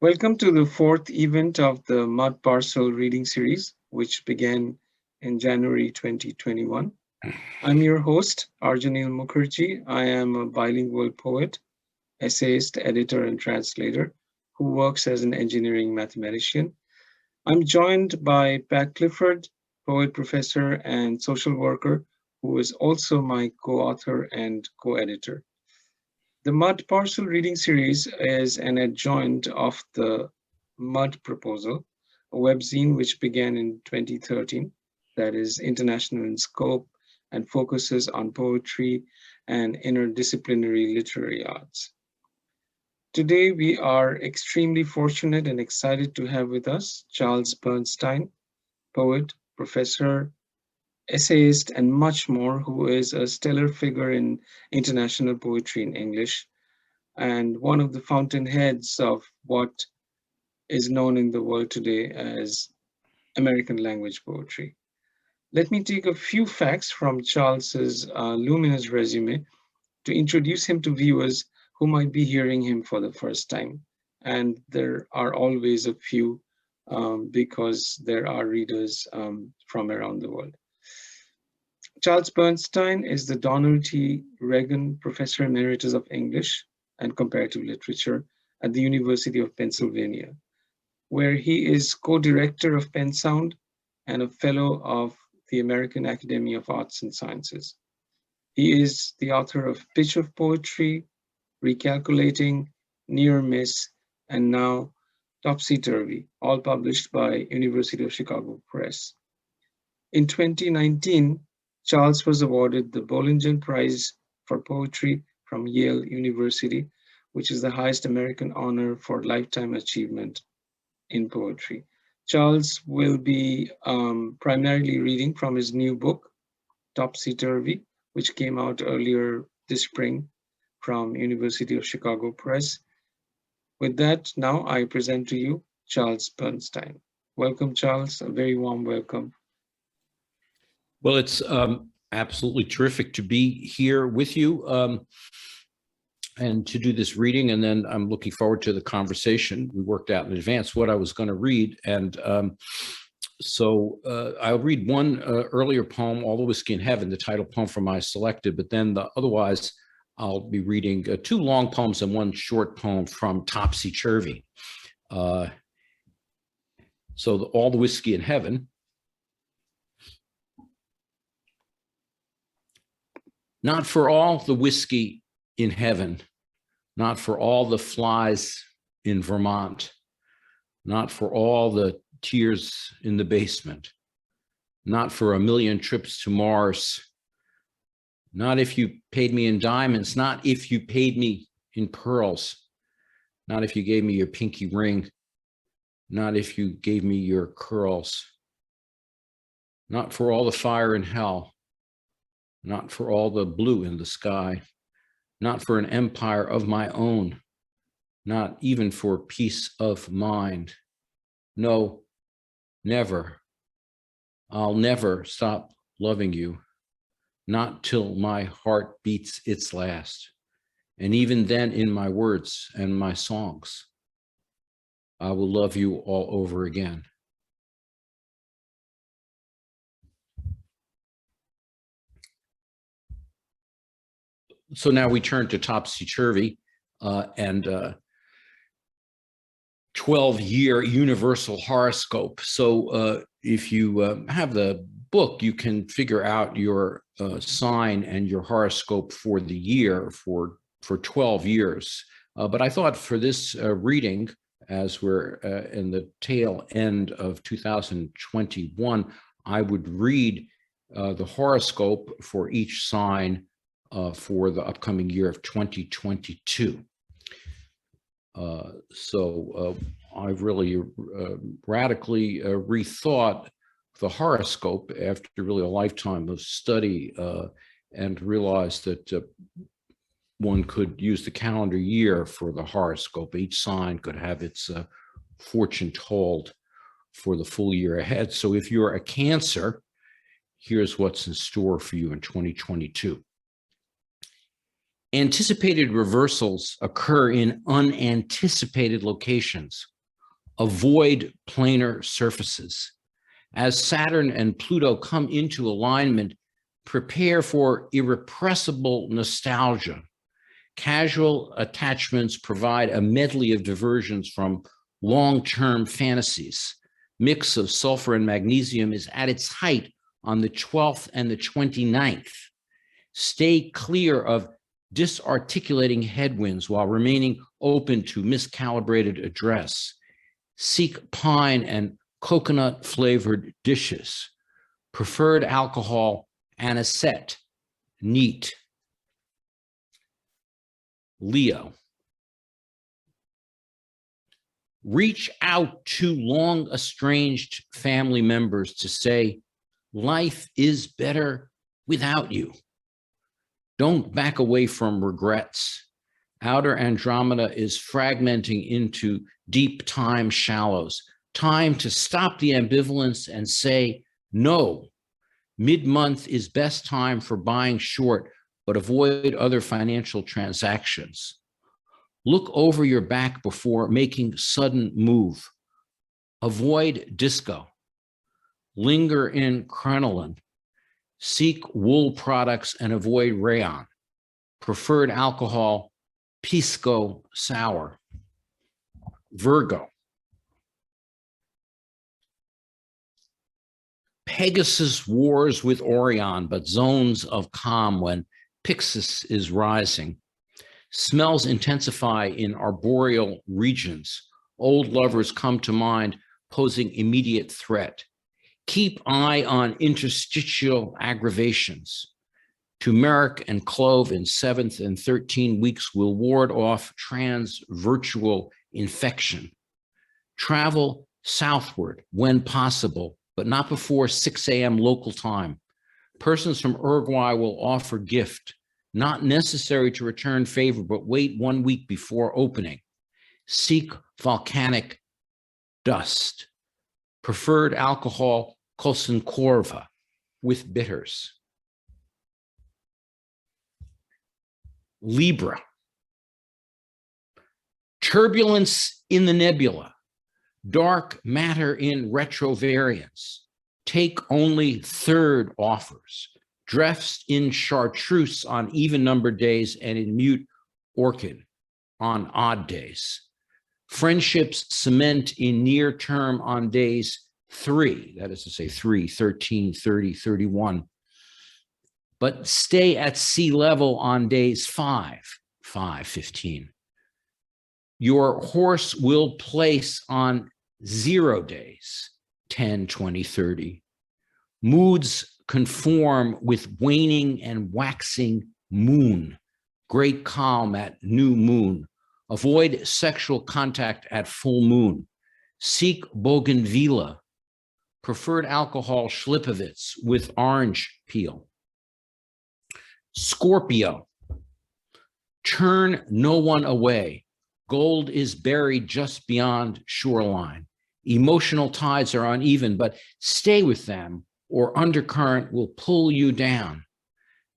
Welcome to the fourth event of the MUD Parcel Reading Series, which began in January 2021. I'm your host, Aryanil Mukherjee. I am a bilingual poet, essayist, editor, and translator who works as an engineering mathematician. I'm joined by Pat Clifford, poet, professor, and social worker, who is also my co-author and co-editor. The MUD Parcel Reading Series is an adjoint of the MUD Proposal, a webzine which began in 2013 that is international in scope and focuses on poetry and interdisciplinary literary arts. Today, we are extremely fortunate and excited to have with us Charles Bernstein, poet, professor, essayist, and much more, who is a stellar figure in international poetry in English and one of the fountainheads of what is known in the world today as American language poetry. Let me take a few facts from Charles's luminous resume to introduce him to viewers who might be hearing him for the first time. And there are always a few because there are readers from around the world. Charles Bernstein is the Donald T. Regan Professor Emeritus of English and Comparative Literature at the University of Pennsylvania, where he is co-director of Penn Sound and a fellow of the American Academy of Arts and Sciences. He is the author of Pitch of Poetry, Recalculating, Near Miss, and now Topsy-Turvy, all published by University of Chicago Press. In 2019, Charles was awarded the Bollingen Prize for Poetry from Yale University, which is the highest American honor for lifetime achievement in poetry. Charles will be primarily reading from his new book, Topsy-Turvy, which came out earlier this spring from University of Chicago Press. With that, now I present to you Charles Bernstein. Welcome, Charles, a very warm welcome. Well, it's absolutely terrific to be here with you and to do this reading. And then I'm looking forward to the conversation. We worked out in advance what I was going to read. And so I'll read one earlier poem, All the Whiskey in Heaven, the title poem from I selected, but then otherwise I'll be reading two long poems and one short poem from Topsy-Turvy. All the Whiskey in Heaven. Not for all the whiskey in heaven, not for all the flies in Vermont, not for all the tears in the basement, not for a million trips to Mars, not if you paid me in diamonds, not if you paid me in pearls, not if you gave me your pinky ring, not if you gave me your curls, not for all the fire in hell, not for all the blue in the sky, not for an empire of my own, not even for peace of mind. No, never. I'll never stop loving you, not till my heart beats its last. And even then in my words and my songs, I will love you all over again. So now we turn to Topsy-Turvy and 12-year Universal Horoscope. So if you have the book, you can figure out your sign and your horoscope for the year for 12 years. But I thought for this reading, as we're in the tail end of 2021, I would read the horoscope for each sign for the upcoming year of 2022. I've really radically rethought the horoscope after really a lifetime of study and realized that one could use the calendar year for the horoscope. Each sign could have its fortune told for the full year ahead. So if you're a Cancer, here's what's in store for you in 2022. Anticipated reversals occur in unanticipated locations. Avoid planar surfaces. As Saturn and Pluto come into alignment, prepare for irrepressible nostalgia. Casual attachments provide a medley of diversions from long-term fantasies. Mix of sulfur and magnesium is at its height on the 12th and the 29th. Stay clear of disarticulating headwinds while remaining open to miscalibrated address. Seek pine and coconut flavored dishes. Preferred alcohol, anisette, neat. Leo. Reach out to long estranged family members to say, life is better without you. Don't back away from regrets. Outer Andromeda is fragmenting into deep time shallows. Time to stop the ambivalence and say no. Mid-month is best time for buying short, but avoid other financial transactions. Look over your back before making sudden move. Avoid disco. Linger in crinoline. Seek wool products and avoid rayon. Preferred alcohol, pisco sour. Virgo. Pegasus wars with Orion, but zones of calm when Pyxis is rising. Smells intensify in arboreal regions. Old lovers come to mind, posing immediate threat. Keep eye on interstitial aggravations. Turmeric and clove in 7th and 13 weeks will ward off transvirtual infection. Travel southward when possible, but not before 6 a.m. local time. Persons from Uruguay will offer gift, not necessary to return favor, but wait 1 week before opening. Seek volcanic dust. Preferred alcohol, Kosenkorva, with bitters. Libra. Turbulence in the nebula. Dark matter in retrovariance. Take only third offers. Dressed in chartreuse on even-numbered days and in mute orchid on odd days. Friendships cement in near term on days 3, that is to say 3, 13, 30, 31, but stay at sea level on days 5, 5, 15. Your horse will place on 0 days, 10, 20, 30. Moods conform with waning and waxing moon. Great calm at new moon. Avoid sexual contact at full moon. Seek bougainvillea. Preferred alcohol, Schlipovitz with orange peel. Scorpio. Turn no one away. Gold is buried just beyond shoreline. Emotional tides are uneven, but stay with them or undercurrent will pull you down.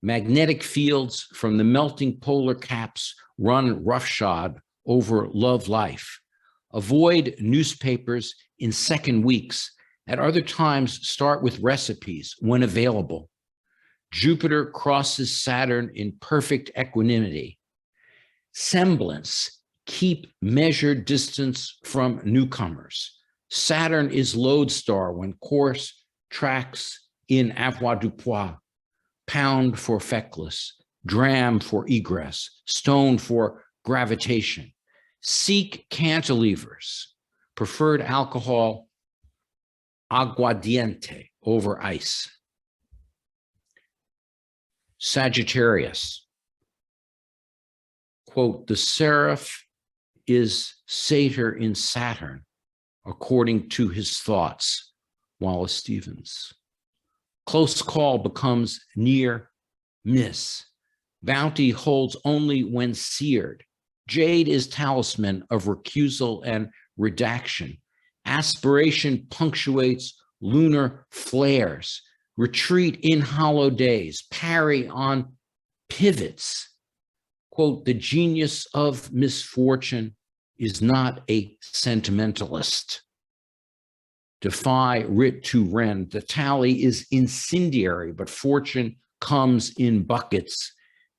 Magnetic fields from the melting polar caps run roughshod over love life. Avoid newspapers in second weeks. At other times, start with recipes when available. Jupiter crosses Saturn in perfect equanimity. Semblance, keep measured distance from newcomers. Saturn is lodestar when course tracks in avoirdupois. Pound for feckless, dram for egress, stone for gravitation. Seek cantilevers. Preferred alcohol, aguardiente over ice. Sagittarius. Quote, the seraph is satyr in Saturn, according to his thoughts, Wallace Stevens. Close call becomes near miss. Bounty holds only when seared. Jade is talisman of recusal and redaction. Aspiration punctuates lunar flares. Retreat in hollow days. Parry on pivots. Quote, the genius of misfortune is not a sentimentalist. Defy writ to rend. The tally is incendiary, but fortune comes in buckets.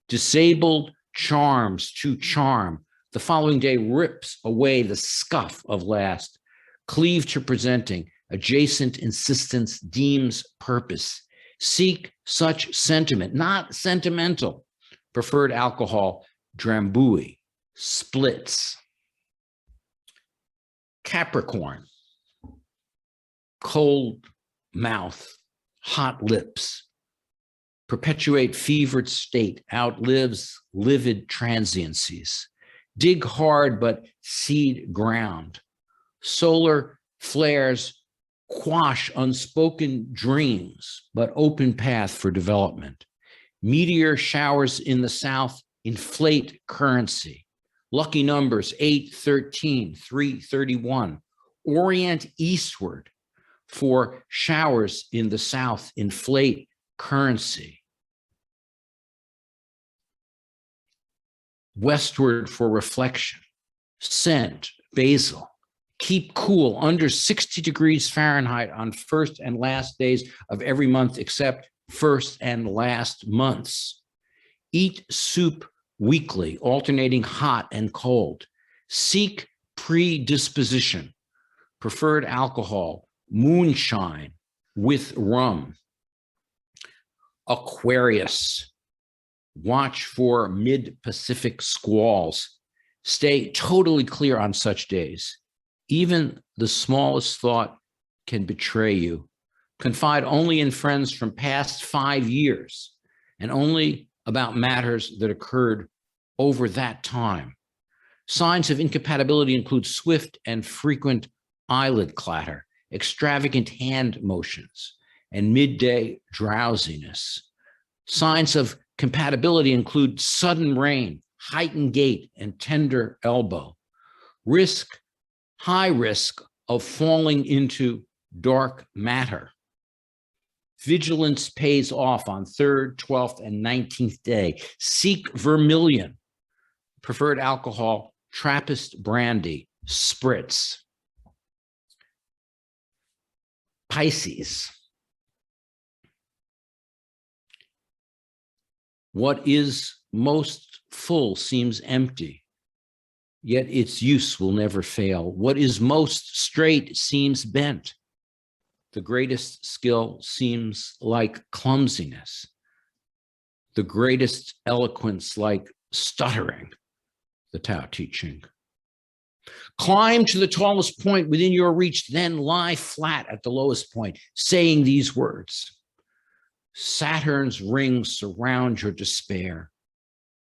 Disabled charms to charm. The following day rips away the scuff of last. Cleave to presenting. Adjacent insistence deems purpose. Seek such sentiment, not sentimental. Preferred alcohol, Drambuie, splits. Capricorn, cold mouth, hot lips. Perpetuate fevered state, outlives livid transiencies. Dig hard but seed ground. Solar flares quash unspoken dreams, but open path for development. Meteor showers in the south inflate currency. Lucky numbers 8, 13, 3, 31. Orient eastward for showers in the south inflate currency. Westward for reflection. Scent, basil. Keep cool under 60 degrees Fahrenheit on first and last days of every month except first and last months. Eat soup weekly, alternating hot and cold. Seek predisposition. Preferred alcohol, moonshine with rum. Aquarius. Watch for mid-Pacific squalls. Stay totally clear on such days. Even the smallest thought can betray you. Confide only in friends from past 5 years and only about matters that occurred over that time. Signs of incompatibility include swift and frequent eyelid clatter, extravagant hand motions, and midday drowsiness. Signs of compatibility include sudden rain, heightened gait, and tender elbow. High risk of falling into dark matter. Vigilance pays off on 3rd, 12th, and 19th day. Seek vermilion. Preferred alcohol, Trappist brandy, spritz. Pisces. What is most full seems empty, yet its use will never fail. What is most straight seems bent. The greatest skill seems like clumsiness. The greatest eloquence like stuttering, the Tao Te Ching. Climb to the tallest point within your reach, then lie flat at the lowest point, saying these words. Saturn's rings surround your despair.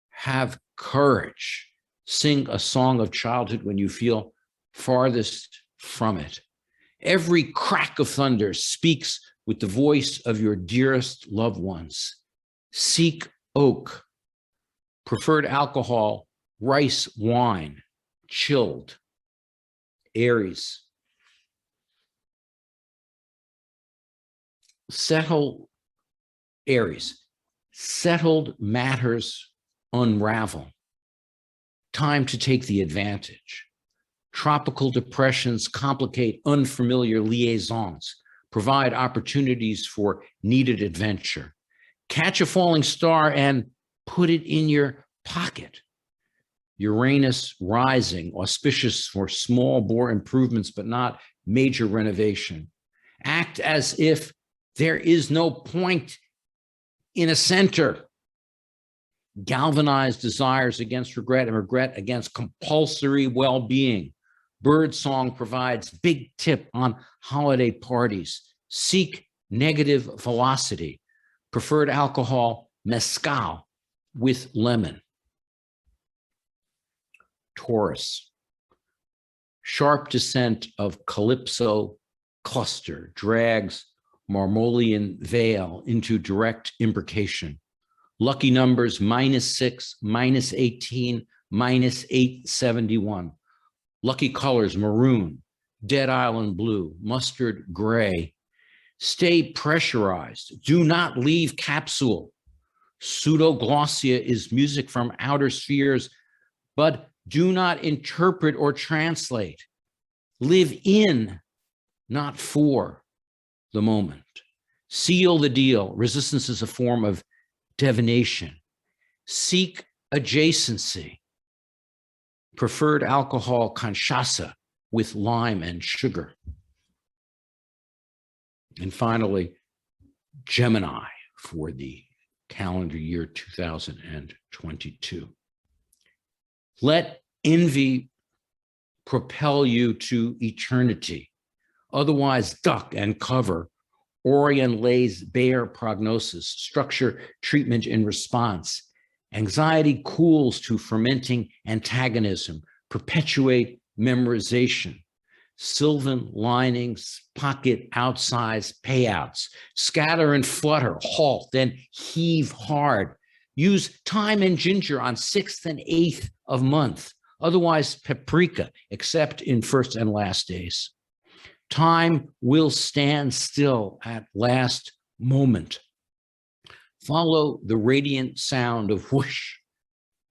Have courage. Sing a song of childhood when you feel farthest from it. Every crack of thunder speaks with the voice of your dearest loved ones. Seek oak. Preferred alcohol, rice wine, chilled. Aries. Aries. Settled matters unravel. Time to take the advantage. Tropical depressions complicate unfamiliar liaisons, provide opportunities for needed adventure. Catch a falling star and put it in your pocket. Uranus rising, auspicious for small bore improvements, but not major renovation. Act as if there is no point in a center. Galvanize desires against regret and regret against compulsory well-being. Birdsong provides big tip on holiday parties. Seek negative velocity. Preferred alcohol, mezcal with lemon. Taurus. Sharp descent of Calypso cluster drags Marmolian veil into direct imbrication. Lucky numbers -6, -18, -871. Lucky colors maroon, Dead Island blue, mustard gray. Stay pressurized. Do not leave capsule. Pseudoglossia is music from outer spheres, but Do not interpret or translate. Live in, not for, the moment. Seal the deal. Resistance is a form of divination. Seek adjacency. Preferred alcohol, cachaça, with lime and sugar. And finally, Gemini for the calendar year 2022. Let envy propel you to eternity. Otherwise, duck and cover. Orion lays bare prognosis. Structure treatment in response. Anxiety cools to fermenting antagonism. Perpetuate memorization. Sylvan linings, pocket outsize payouts. Scatter and flutter, halt, then heave hard. Use thyme and ginger on 6th and 8th of month. Otherwise, paprika, except in first and last days. Time will stand still at last moment. Follow the radiant sound of whoosh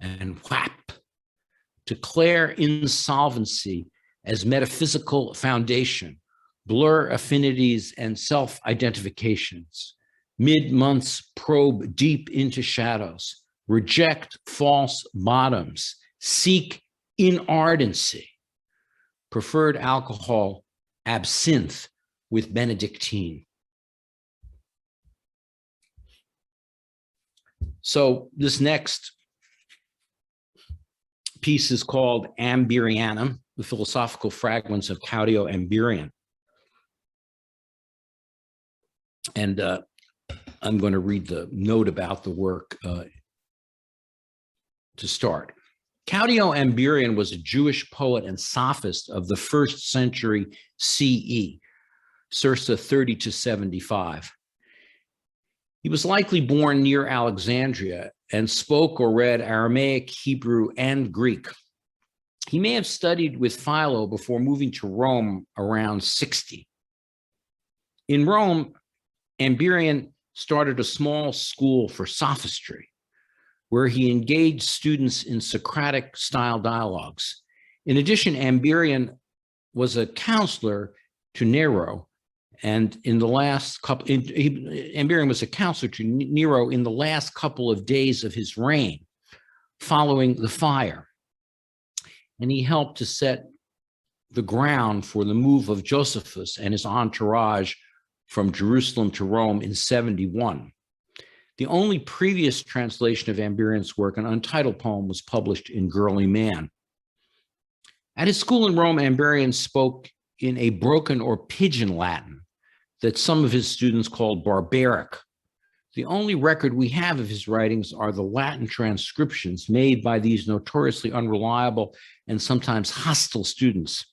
and whap. Declare insolvency as metaphysical foundation. Blur affinities and self-identifications. Mid-months probe deep into shadows. Reject false bottoms. Seek inardency. Preferred alcohol, absinthe with Benedictine. So this next piece is called Amberianum, the philosophical fragments of Claudio Amberian. And I'm going to read the note about the work to start. Claudio Amberian was a Jewish poet and sophist of the 1st century CE, circa 30 to 75. He was likely born near Alexandria and spoke or read Aramaic, Hebrew, and Greek. He may have studied with Philo before moving to Rome around 60. In Rome, Amberian started a small school for sophistry, where he engaged students in Socratic-style dialogues. In addition, Amberian was a counselor to Nero, and in the last couple, Amberian was a counselor to Nero in the last couple of days of his reign, following the fire. And he helped to set the ground for the move of Josephus and his entourage from Jerusalem to Rome in 71. The only previous translation of Amberian's work, an untitled poem, was published in Girly Man. At his school in Rome, Amberian spoke in a broken or pidgin Latin that some of his students called barbaric. The only record we have of his writings are the Latin transcriptions made by these notoriously unreliable and sometimes hostile students.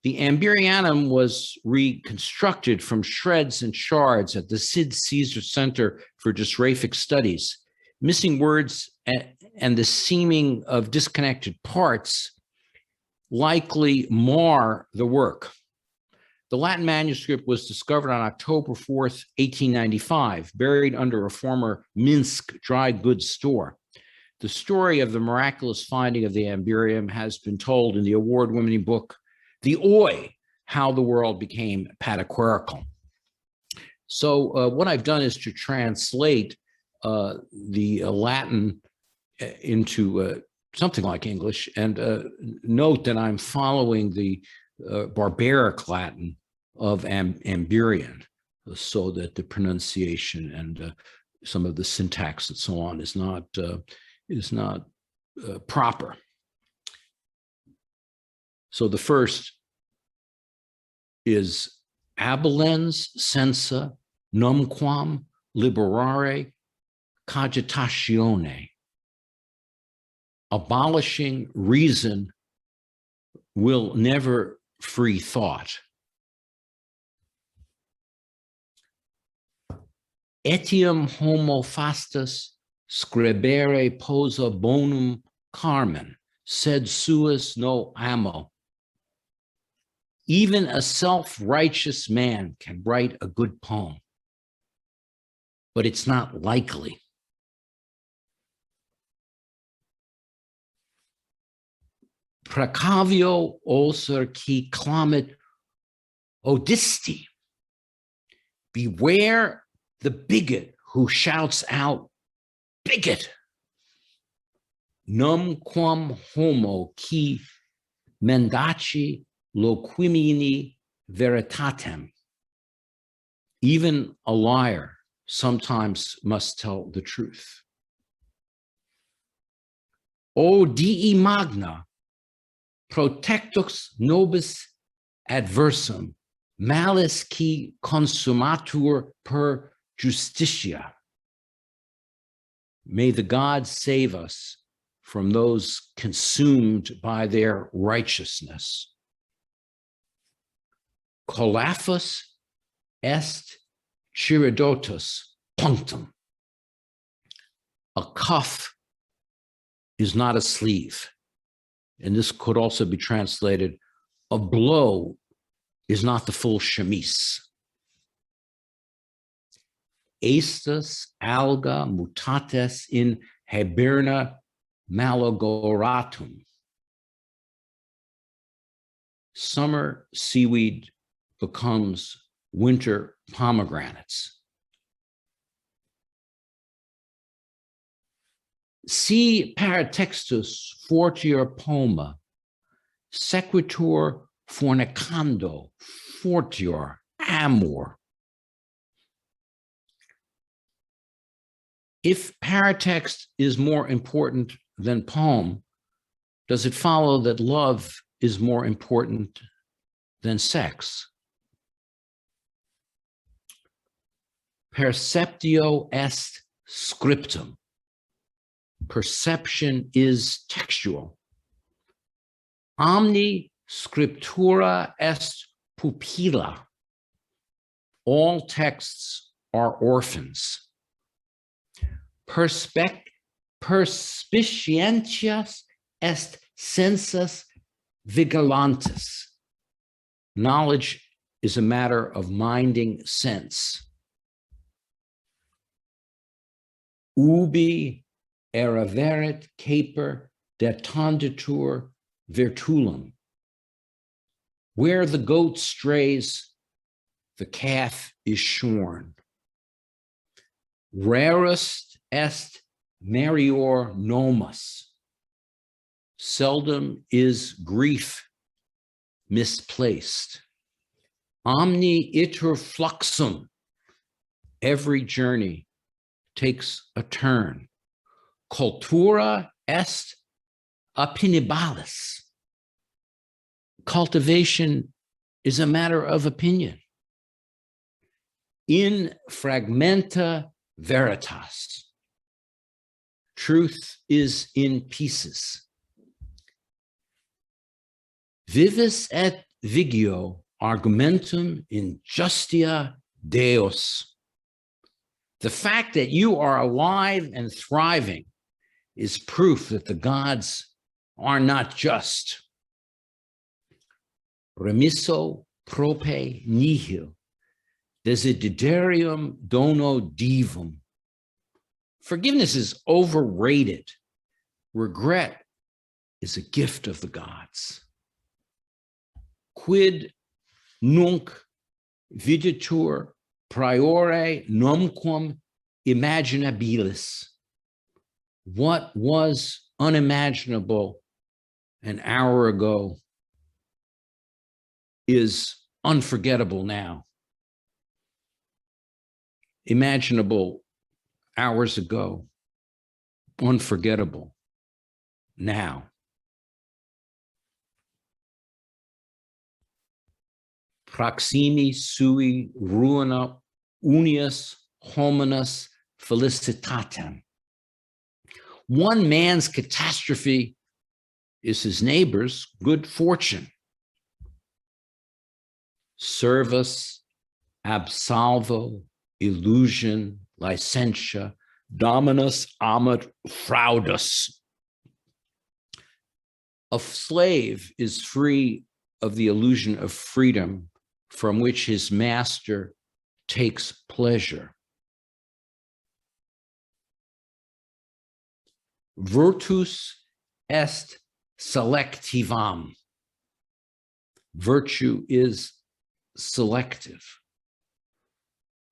The Amberianum was reconstructed from shreds and shards at the Sid Caesar Center for Dysgraphic Studies. Missing words and the seeming of disconnected parts likely mar the work. The Latin manuscript was discovered on October 4th, 1895, buried under a former Minsk dry goods store. The story of the miraculous finding of the Amberium has been told in the award-winning book, The Oi, How the World Became Pataquarical. So what I've done is to translate the Latin into something like English, and note that I'm following the barbaric Latin of Amberian, so that the pronunciation and some of the syntax and so on is not proper. So the first is abolens sensa numquam liberare cogitatione. Abolishing reason will never free thought. Etiam homo fastus scribere posa bonum carmen, sed suis no amo. Even a self-righteous man can write a good poem, but it's not likely. Precavio oser qui clamet odisti. Beware the bigot who shouts out, bigot. Numquam homo qui mendaci loquimini veritatem. Even a liar sometimes must tell the truth. O dii magna, protectus nobis adversum, malis qui consumatur per justitia. May the gods save us from those consumed by their righteousness. Colaphus est chiridotus punctum. A cuff is not a sleeve. And this could also be translated, a blow is not the full chemise. Estus alga mutates in hiberna malagoratum. Summer seaweed becomes winter pomegranates. Si paratextus fortior poma, sequitur fornicando fortior amor. If paratext is more important than poem, does it follow that love is more important than sex? Perceptio est scriptum. Perception is textual. Omni scriptura est pupilla. All texts are orphans. Perspicientias est sensus vigilantis. Knowledge is a matter of minding sense. Ubi eraverit caper detonditur virtulum. Where the goat strays, the calf is shorn. Rarest est merior nomus. Seldom is grief misplaced. Omni iter fluxum. Every journey takes a turn. Cultura est opinionalis. Cultivation is a matter of opinion. In fragmenta veritas. Truth is in pieces. Vivis et vigio argumentum in justia Deus. The fact that you are alive and thriving is proof that the gods are not just. Remisso prope nihil, desiderium dono divum. Forgiveness is overrated. Regret is a gift of the gods. Quid nunc videtur priore numquam imaginabilis. What was unimaginable an hour ago is unforgettable now. Imaginable hours ago, unforgettable now. Proximi sui ruina unius hominis felicitatem. One man's catastrophe is his neighbor's good fortune. Servus, absolvo, illusion, licentia, dominus amet fraudus. A slave is free of the illusion of freedom from which his master takes pleasure. Virtus est selectivam. Virtue is selective.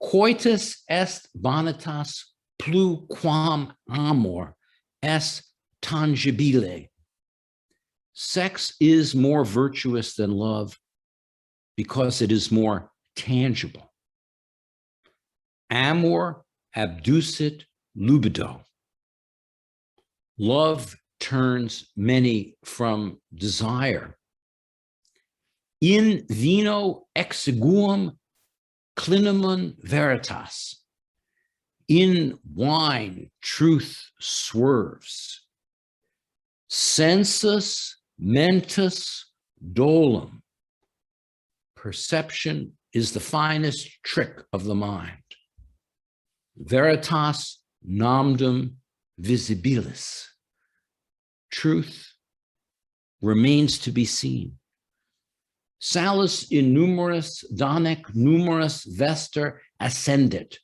Coitus est vanitas plus quam amor est tangibile. Sex is more virtuous than love because it is more tangible. Amor abducit libido. Love turns many from desire. In vino exiguum clinamen veritas. In wine, truth swerves. Sensus mentis dolum. Perception is the finest trick of the mind. Veritas namdum visibilis. Truth remains to be seen. Salus in numerus donec numerus vester ascendit.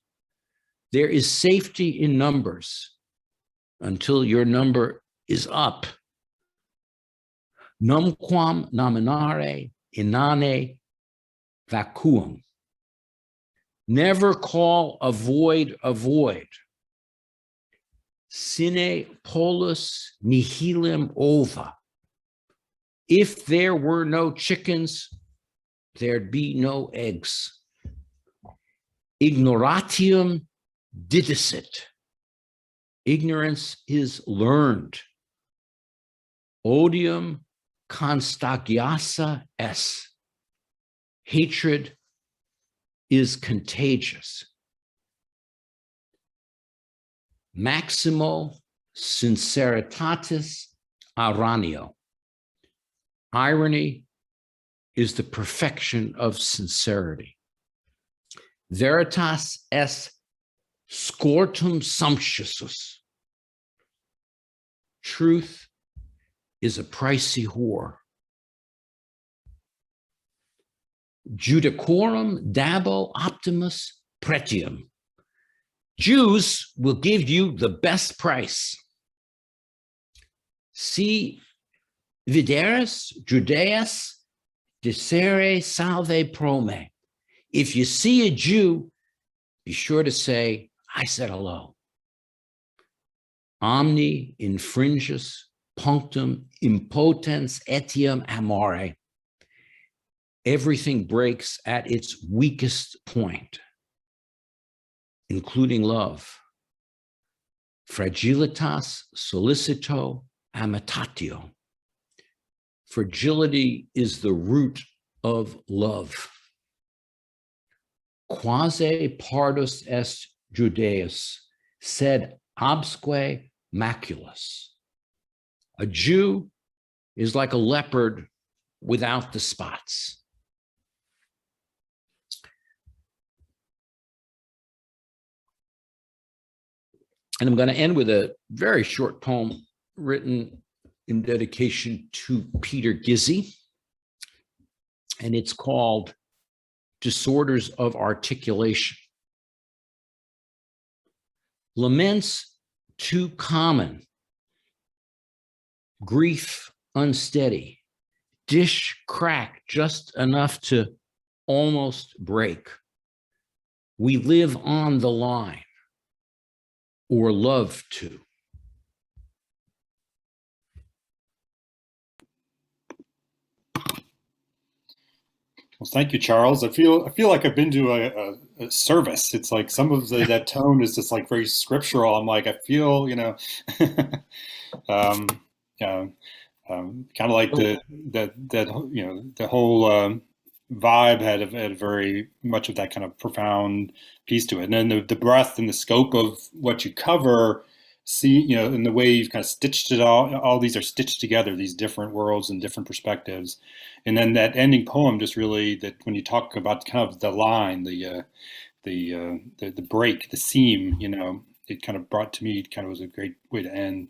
There is safety in numbers until your number is up. Numquam nominare inane vacuum. Never call a void a void. Sine polus nihilum ova. If there were no chickens, there'd be no eggs. Ignoratium didicit. Ignorance is learned. Odium contagiasa est. Hatred is contagious. Maximo sinceritatis Aryanil. Irony is the perfection of sincerity. Veritas est scortum sumptuosus. Truth is a pricey whore. Judicorum dabo optimus pretium. Jews will give you the best price. Si videris Judaeus dicere salve prome. If you see a Jew, be sure to say, I said hello. Omni infringus punctum impotens etiam amore. Everything breaks at its weakest point, including love. Fragilitas solicito amitatio. Fragility is the root of love. Quasi pardus est Judaeus, sed obsque maculus. A Jew is like a leopard without the spots. And I'm going to end with a very short poem written in dedication to Peter Gizzi. And it's called Disorders of Articulation. Laments too common, grief unsteady, dish crack just enough to almost break. We live on the line, or love to. Well, thank you, Charles. I feel like I've been to a service. It's like some of that tone is just like very scriptural. I'm like, I feel, kind of like the whole vibe had a very much of that kind of profound piece to it. And then the breadth and the scope of what you cover, in the way you've kind of stitched it all these are stitched together, these different worlds and different perspectives. And then that ending poem just really, that when you talk about kind of the line, the break, the seam, it kind of brought to me, it kind of was a great way to end.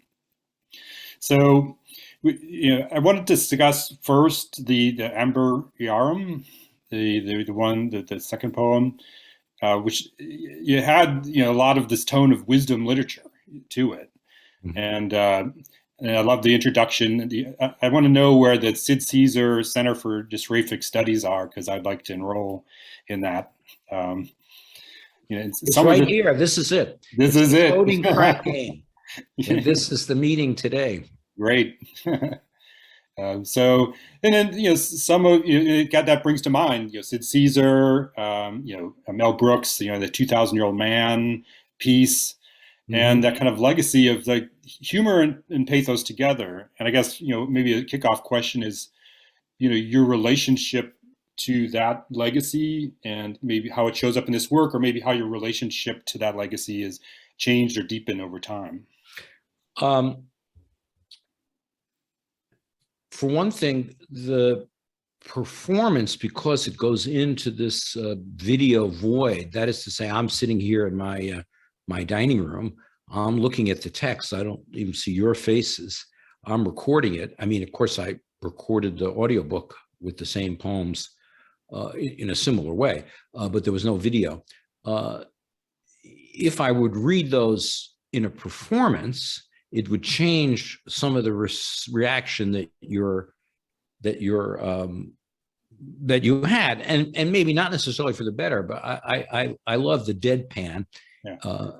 So, I wanted to discuss first the Amber Yarum, the second poem, which you had a lot of this tone of wisdom literature to it, and And I love the introduction. I want to know where the Sid Caesar Center for Dystrophic Studies are, because I'd like to enroll in that. It's right here. This is it. This is it. Coding crack game. And this is the meeting today. Great. So, and then, some of that brings to mind, Sid Caesar, Mel Brooks, the 2,000-Year-Old Man piece, and that kind of legacy of like humor and pathos together. And I guess, maybe a kickoff question is, your relationship to that legacy and maybe how it shows up in this work, or maybe how your relationship to that legacy is changed or deepened over time. For one thing, the performance, because it goes into this video void, that is to say, I'm sitting here in my dining room, I'm looking at the text, I don't even see your faces, I'm recording it. I mean, of course, I recorded the audiobook with the same poems in a similar way, but there was no video. If I would read those in a performance, it would change some of the reaction that you had, and maybe not necessarily for the better. But I love the deadpan,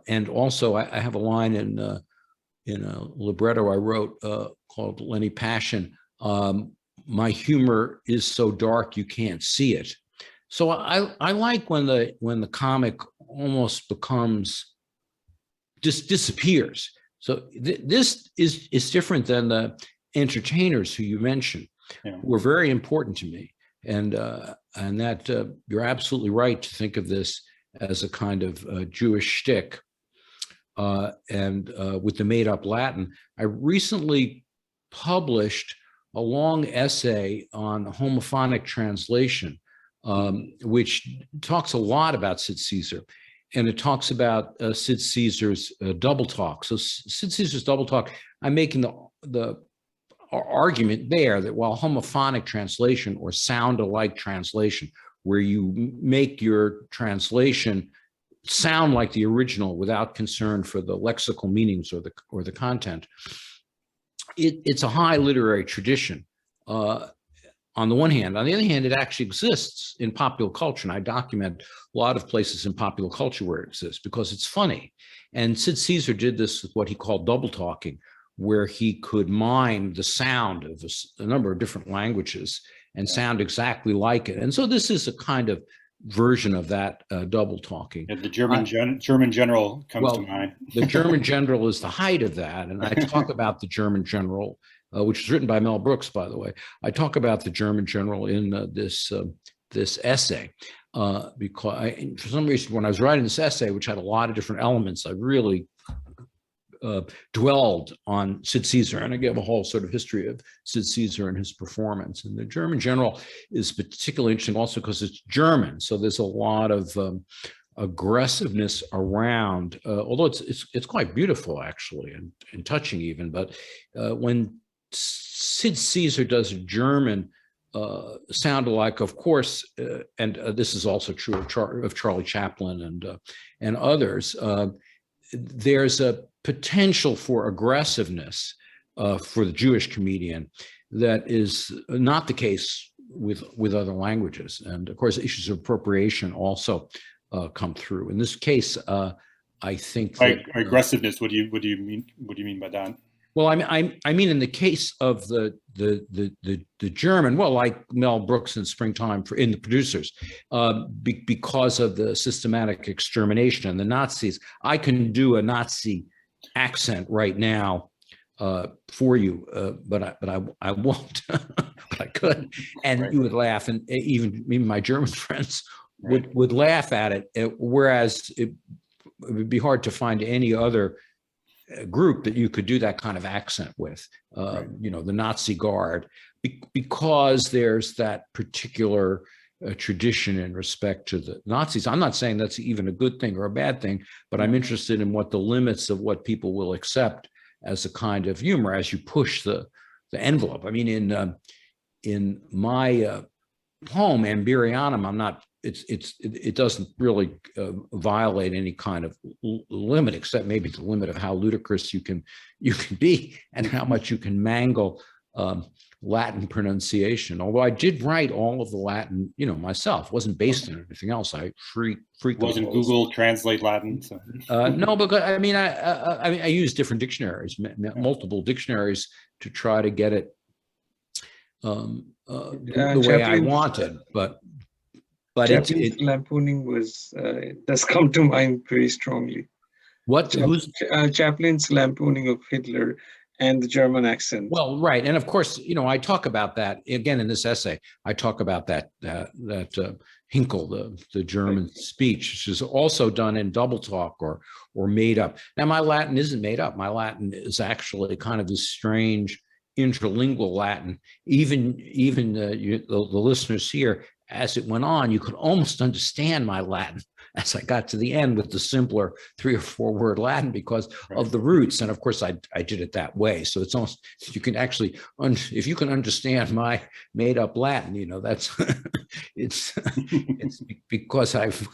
and also I have a line in a libretto I wrote called Lenny Passion. My humor is so dark you can't see it. So I like when the comic almost becomes just disappears. So this is different than the entertainers who you mentioned, who were very important to me, and that you're absolutely right to think of this as a kind of Jewish shtick, and with the made-up Latin. I recently published a long essay on homophonic translation, which talks a lot about Sid Caesar. And it talks about Sid Caesar's double talk. So Sid Caesar's double talk, I'm making the argument there that while homophonic translation or sound-alike translation, where you make your translation sound like the original without concern for the lexical meanings or the content, it's a high literary tradition. On the one hand. On the other hand, it actually exists in popular culture. And I document a lot of places in popular culture where it exists because it's funny. And Sid Caesar did this with what he called double talking, where he could mime the sound of a number of different languages and sound exactly like it. And so this is a kind of version of that double talking. Yeah, the German general comes to mind. The German general is the height of that. And I talk about the German general, which was written by Mel Brooks, by the way. I talk about the German general in this essay because for some reason, when I was writing this essay, which had a lot of different elements, I really dwelled on Sid Caesar, and I gave a whole sort of history of Sid Caesar and his performance. And the German general is particularly interesting also because it's German, so there's a lot of aggressiveness around, although it's quite beautiful actually and touching even. But when Sid Caesar does a German sound alike, of course, and this is also true of Charlie Chaplin and others, there's a potential for aggressiveness for the Jewish comedian that is not the case with other languages. And of course, issues of appropriation also come through. In this case, I think that, aggressiveness. What do you mean by that? Well, I mean, in the case of the German, well, like Mel Brooks in Springtime in The Producers, because of the systematic extermination and the Nazis, I can do a Nazi accent right now for you, but I won't. But I could, and you would laugh, and even my German friends would laugh at it. Whereas it would be hard to find any other group that you could do that kind of accent with, the Nazi Guard, because there's that particular tradition in respect to the Nazis. I'm not saying that's even a good thing or a bad thing, but I'm interested in what the limits of what people will accept as a kind of humor as you push the envelope. I mean, in my home, Ambirianum, I'm not it doesn't really violate any kind of limit, except maybe the limit of how ludicrous you can be and how much you can mangle Latin pronunciation. Although I did write all of the Latin, myself. It wasn't based on anything else. I frequently wasn't Google Translate Latin. So. No, because I use different dictionaries, multiple dictionaries, to try to get it the way I wanted. But Chaplin's lampooning does come to mind very strongly. What? Chaplin's lampooning of Hitler and the German accent. Well, right, and of course, I talk about that again in this essay. I talk about that Hinkel, the German speech, which is also done in double talk or made up. Now, my Latin isn't made up. My Latin is actually kind of this strange interlingual Latin. Even the listeners here, as it went on, you could almost understand my Latin as I got to the end with the simpler 3 or 4 word Latin because of the roots. And of course, I did it that way. So it's almost, you can actually, if you can understand my made up Latin, that's, it's because I've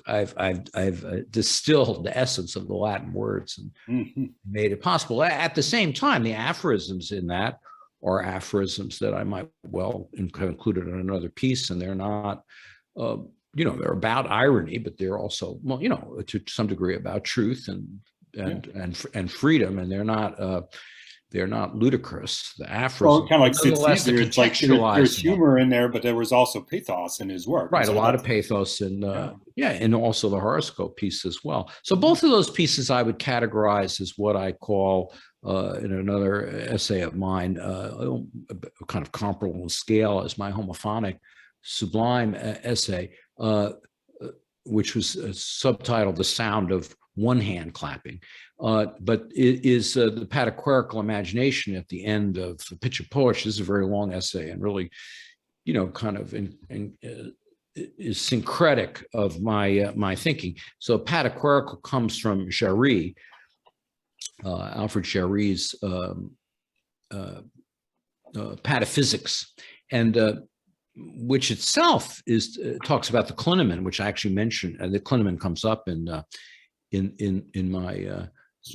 distilled the essence of the Latin words and made it possible. At the same time, the aphorisms in that are aphorisms that I might well have included in another piece, and they're not, they're about irony, but they're also, to some degree about truth and freedom, and they're not ludicrous. The aphorisms, well, kind of like Sid Caesar, it's like there's humor in there, but there was also pathos in his work. Right, so a lot of pathos and and also the horoscope piece as well. So both of those pieces I would categorize as what I call in another essay of mine, kind of comparable in scale as my homophonic sublime essay, which was subtitled "The Sound of One Hand Clapping," but it is the pataquarical imagination at the end of the Pitch of Poetry. This is a very long essay and really, kind of is syncretic of my thinking. So pataquarical comes from Jarry, Alfred Jarry's pataphysics, and which itself talks about the clinomen, which I actually mentioned. The clinomen comes up in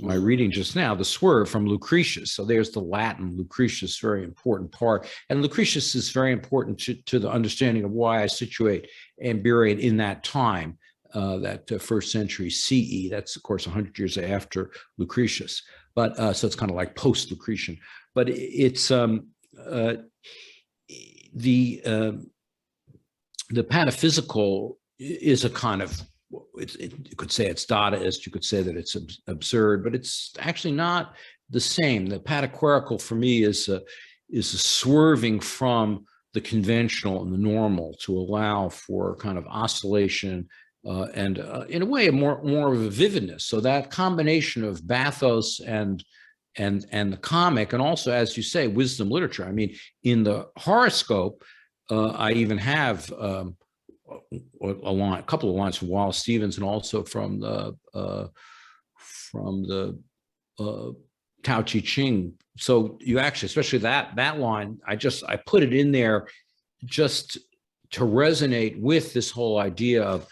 my reading just now, the swerve from Lucretius. So there's the Latin Lucretius, very important part. And Lucretius is very important to the understanding of why I situate Amberian in that time, that first century CE. That's, of course, 100 years after Lucretius. But so it's kind of like post-Lucretian. But it's the pataphysical is a kind of, you could say it's Dadaist, you could say that it's absurd, but it's actually not the same. The pataquarical for me is a swerving from the conventional and the normal to allow for kind of oscillation and in a way more of a vividness. So that combination of bathos and the comic, and also, as you say, wisdom literature. I mean, in the horoscope, I even have a couple of lines from Wallace Stevens, and also from the Tao Te Ching. So you actually, especially that line, I put it in there just to resonate with this whole idea of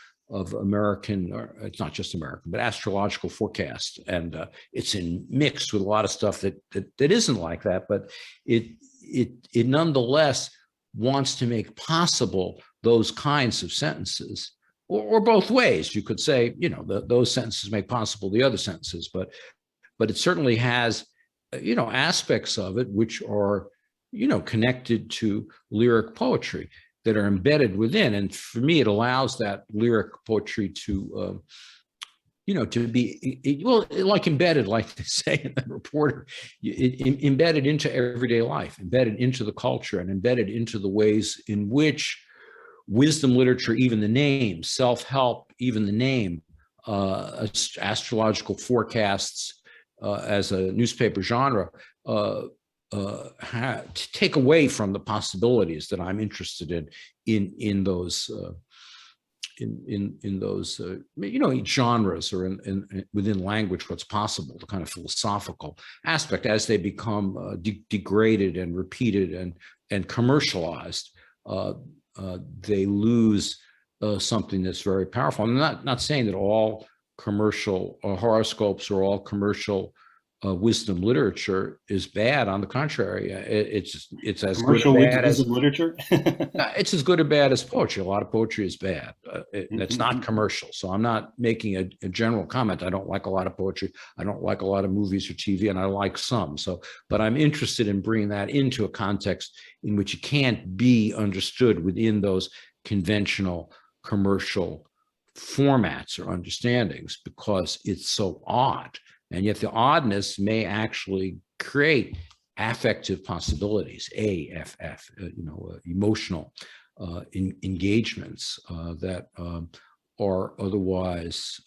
American, or it's not just American, but astrological forecast, and it's mixed with a lot of stuff that isn't like that, but it nonetheless wants to make possible those kinds of sentences, or both ways. You could say, those sentences make possible the other sentences, but it certainly has, aspects of it which are, connected to lyric poetry that are embedded within. And for me, it allows that lyric poetry to, to be, like embedded, like they say in the Reporter, embedded into everyday life, embedded into the culture, and embedded into the ways in which wisdom literature, even the name, self-help, even the name, astrological forecasts as a newspaper genre, to take away from the possibilities that I'm interested in those genres, or in within language, what's possible, the kind of philosophical aspect. As they become degraded and repeated and commercialized, they lose something that's very powerful. I'm not saying that all commercial horoscopes or all commercial wisdom literature is bad. On the contrary, it's as Commercial good or bad wisdom as literature. it's as good or bad as poetry. A lot of poetry is bad. It's not commercial. So I'm not making a general comment. I don't like a lot of poetry. I don't like a lot of movies or TV, and I like some. So, but I'm interested in bringing that into a context in which it can't be understood within those conventional commercial formats or understandings because it's so odd. And yet the oddness may actually create affective possibilities, AFF, emotional engagements that are otherwise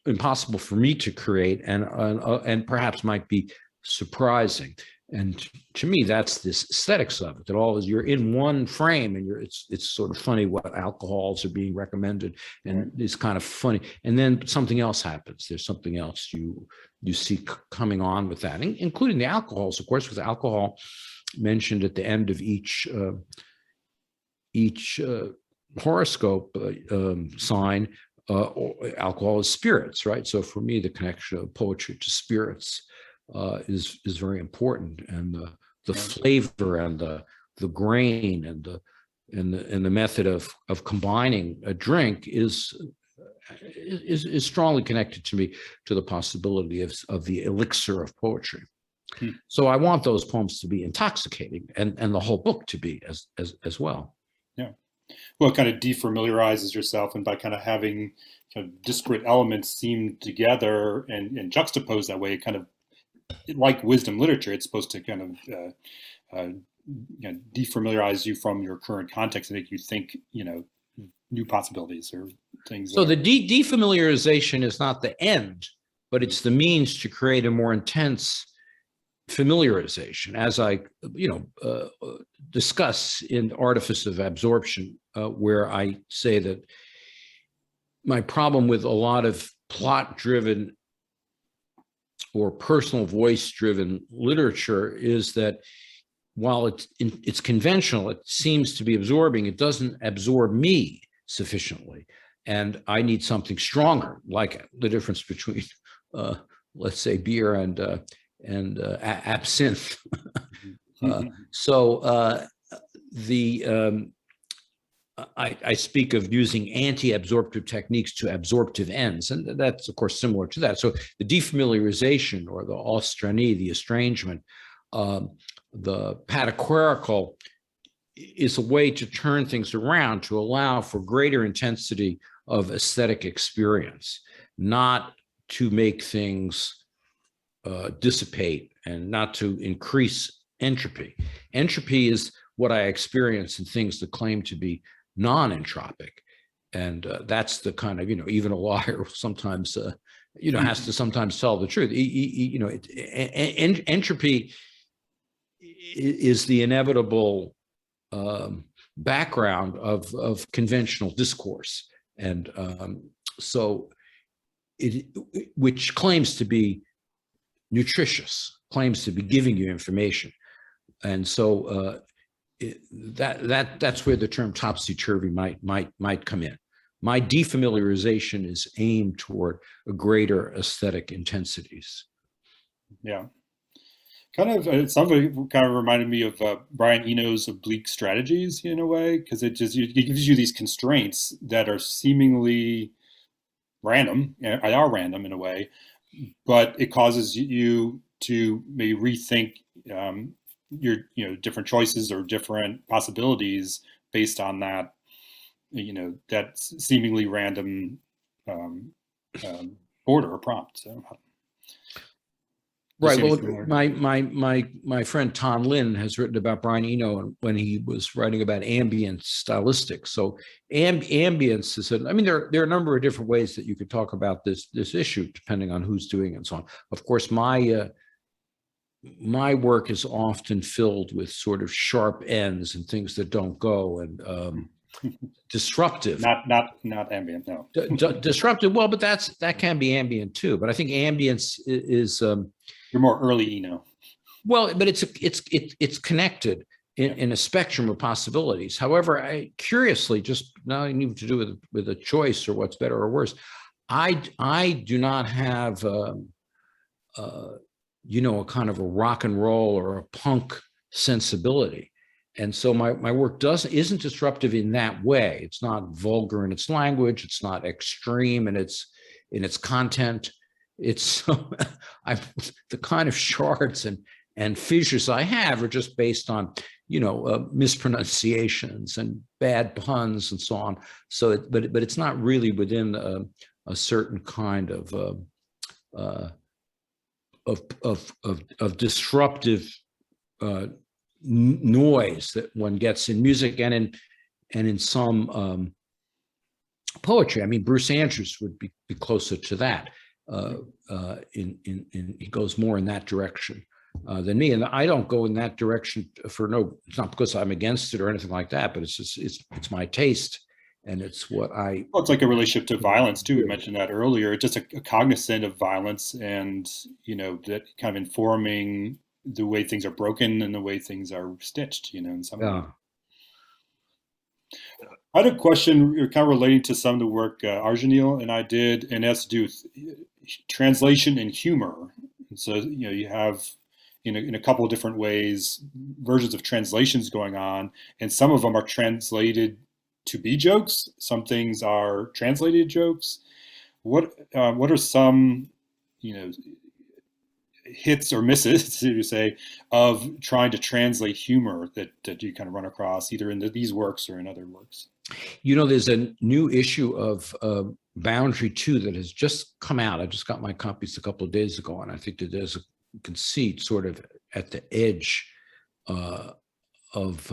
impossible for me to create and perhaps might be surprising. And to me, that's this aesthetics of it, that all is you're in one frame and it's sort of funny what alcohols are being recommended. And it's kind of funny. And then something else happens. There's something else you see coming on with that, including the alcohols, of course, because alcohol mentioned at the end of each horoscope sign, alcohol is spirits, right? So for me, the connection of poetry to spirits is very important, and the flavor and the grain and the method of combining a drink is strongly connected to me to the possibility of the elixir of poetry. So I want those poems to be intoxicating, and the whole book to be as well. Yeah, well, it kind of defamiliarizes yourself, and by kind of having kind of disparate elements seamed together and juxtaposed that way, it kind of, like wisdom literature, it's supposed to kind of defamiliarize you from your current context and make you think, new possibilities or things. So the defamiliarization is not the end, but it's the means to create a more intense familiarization, as I discuss in Artifice of Absorption, where I say that my problem with a lot of plot-driven or personal voice-driven literature is that while it's conventional, it seems to be absorbing, it doesn't absorb me sufficiently. And I need something stronger, like the difference between, let's say, beer and absinthe. I speak of using anti-absorptive techniques to absorptive ends, and that's, of course, similar to that. So the defamiliarization, or the austranie, the estrangement, the pataquarical, is a way to turn things around to allow for greater intensity of aesthetic experience, not to make things dissipate and not to increase entropy. Entropy is what I experience in things that claim to be non-entropic, and that's the kind of, even a liar sometimes has to sometimes tell the truth. Entropy is the inevitable background of conventional discourse, and which claims to be nutritious, claims to be giving you information, and so that's where the term topsy-turvy might come in. My defamiliarization is aimed toward a greater aesthetic intensities. Yeah, something kind of reminded me of Brian Eno's Oblique Strategies in a way, because it gives you these constraints that are seemingly random, are random in a way, but it causes you to maybe rethink your different choices or different possibilities based on that that seemingly random border or prompt. So, right. Well, my friend Tom Lin has written about Brian Eno when he was writing about ambient stylistics. So ambience is there are a number of different ways that you could talk about this issue depending on who's doing it and so on. Of course, my work is often filled with sort of sharp ends and things that don't go, and disruptive. Not ambient, no. Disruptive. Well, but that can be ambient too. But I think ambience is you're more early Eno. Well, but it's connected in a spectrum of possibilities. However, curiously, just nothing even to do with a choice or what's better or worse, I do not have a kind of a rock and roll or a punk sensibility. And so my work isn't disruptive in that way. It's not vulgar in its language. It's not extreme in its content. It's the kind of shards and fissures I have are just based on, mispronunciations and bad puns and so on. So, but it's not really within a certain kind of disruptive noise that one gets in music and in some poetry. I mean, Bruce Andrews would be closer to that. He goes more in that direction than me, and I don't go in that direction it's not because I'm against it or anything like that, but it's my taste, and it's what I. Well, it's like a relationship to violence too. We mentioned that earlier. It's just a cognizant of violence, and that kind of informing the way things are broken and the way things are stitched. In some way. I had a question kind of relating to some of the work Aryanil and I did, and it has to do with translation and humor. And so, you have in a couple of different ways versions of translations going on, and some of them are translated to be jokes. Some things are translated jokes. What are some, hits or misses, so you say, of trying to translate humor that you kind of run across either in these works or in other works? There's a new issue of Boundary 2 that has just come out. I just got my copies a couple of days ago, and I think that there's a conceit sort of at the edge of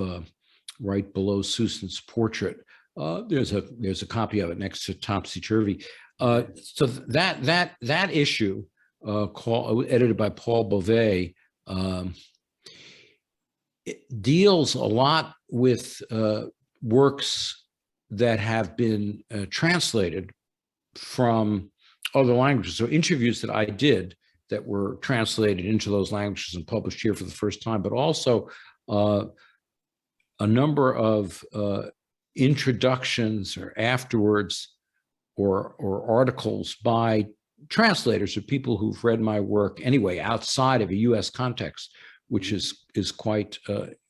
right below Susan's portrait. There's a copy of it next to Topsy-Turvy. So that issue, edited by Paul Beauvais, it deals a lot with works that have been translated from other languages. So interviews that I did that were translated into those languages and published here for the first time, but also a number of introductions or afterwards or articles by translators or people who've read my work anyway outside of a US context, which is quite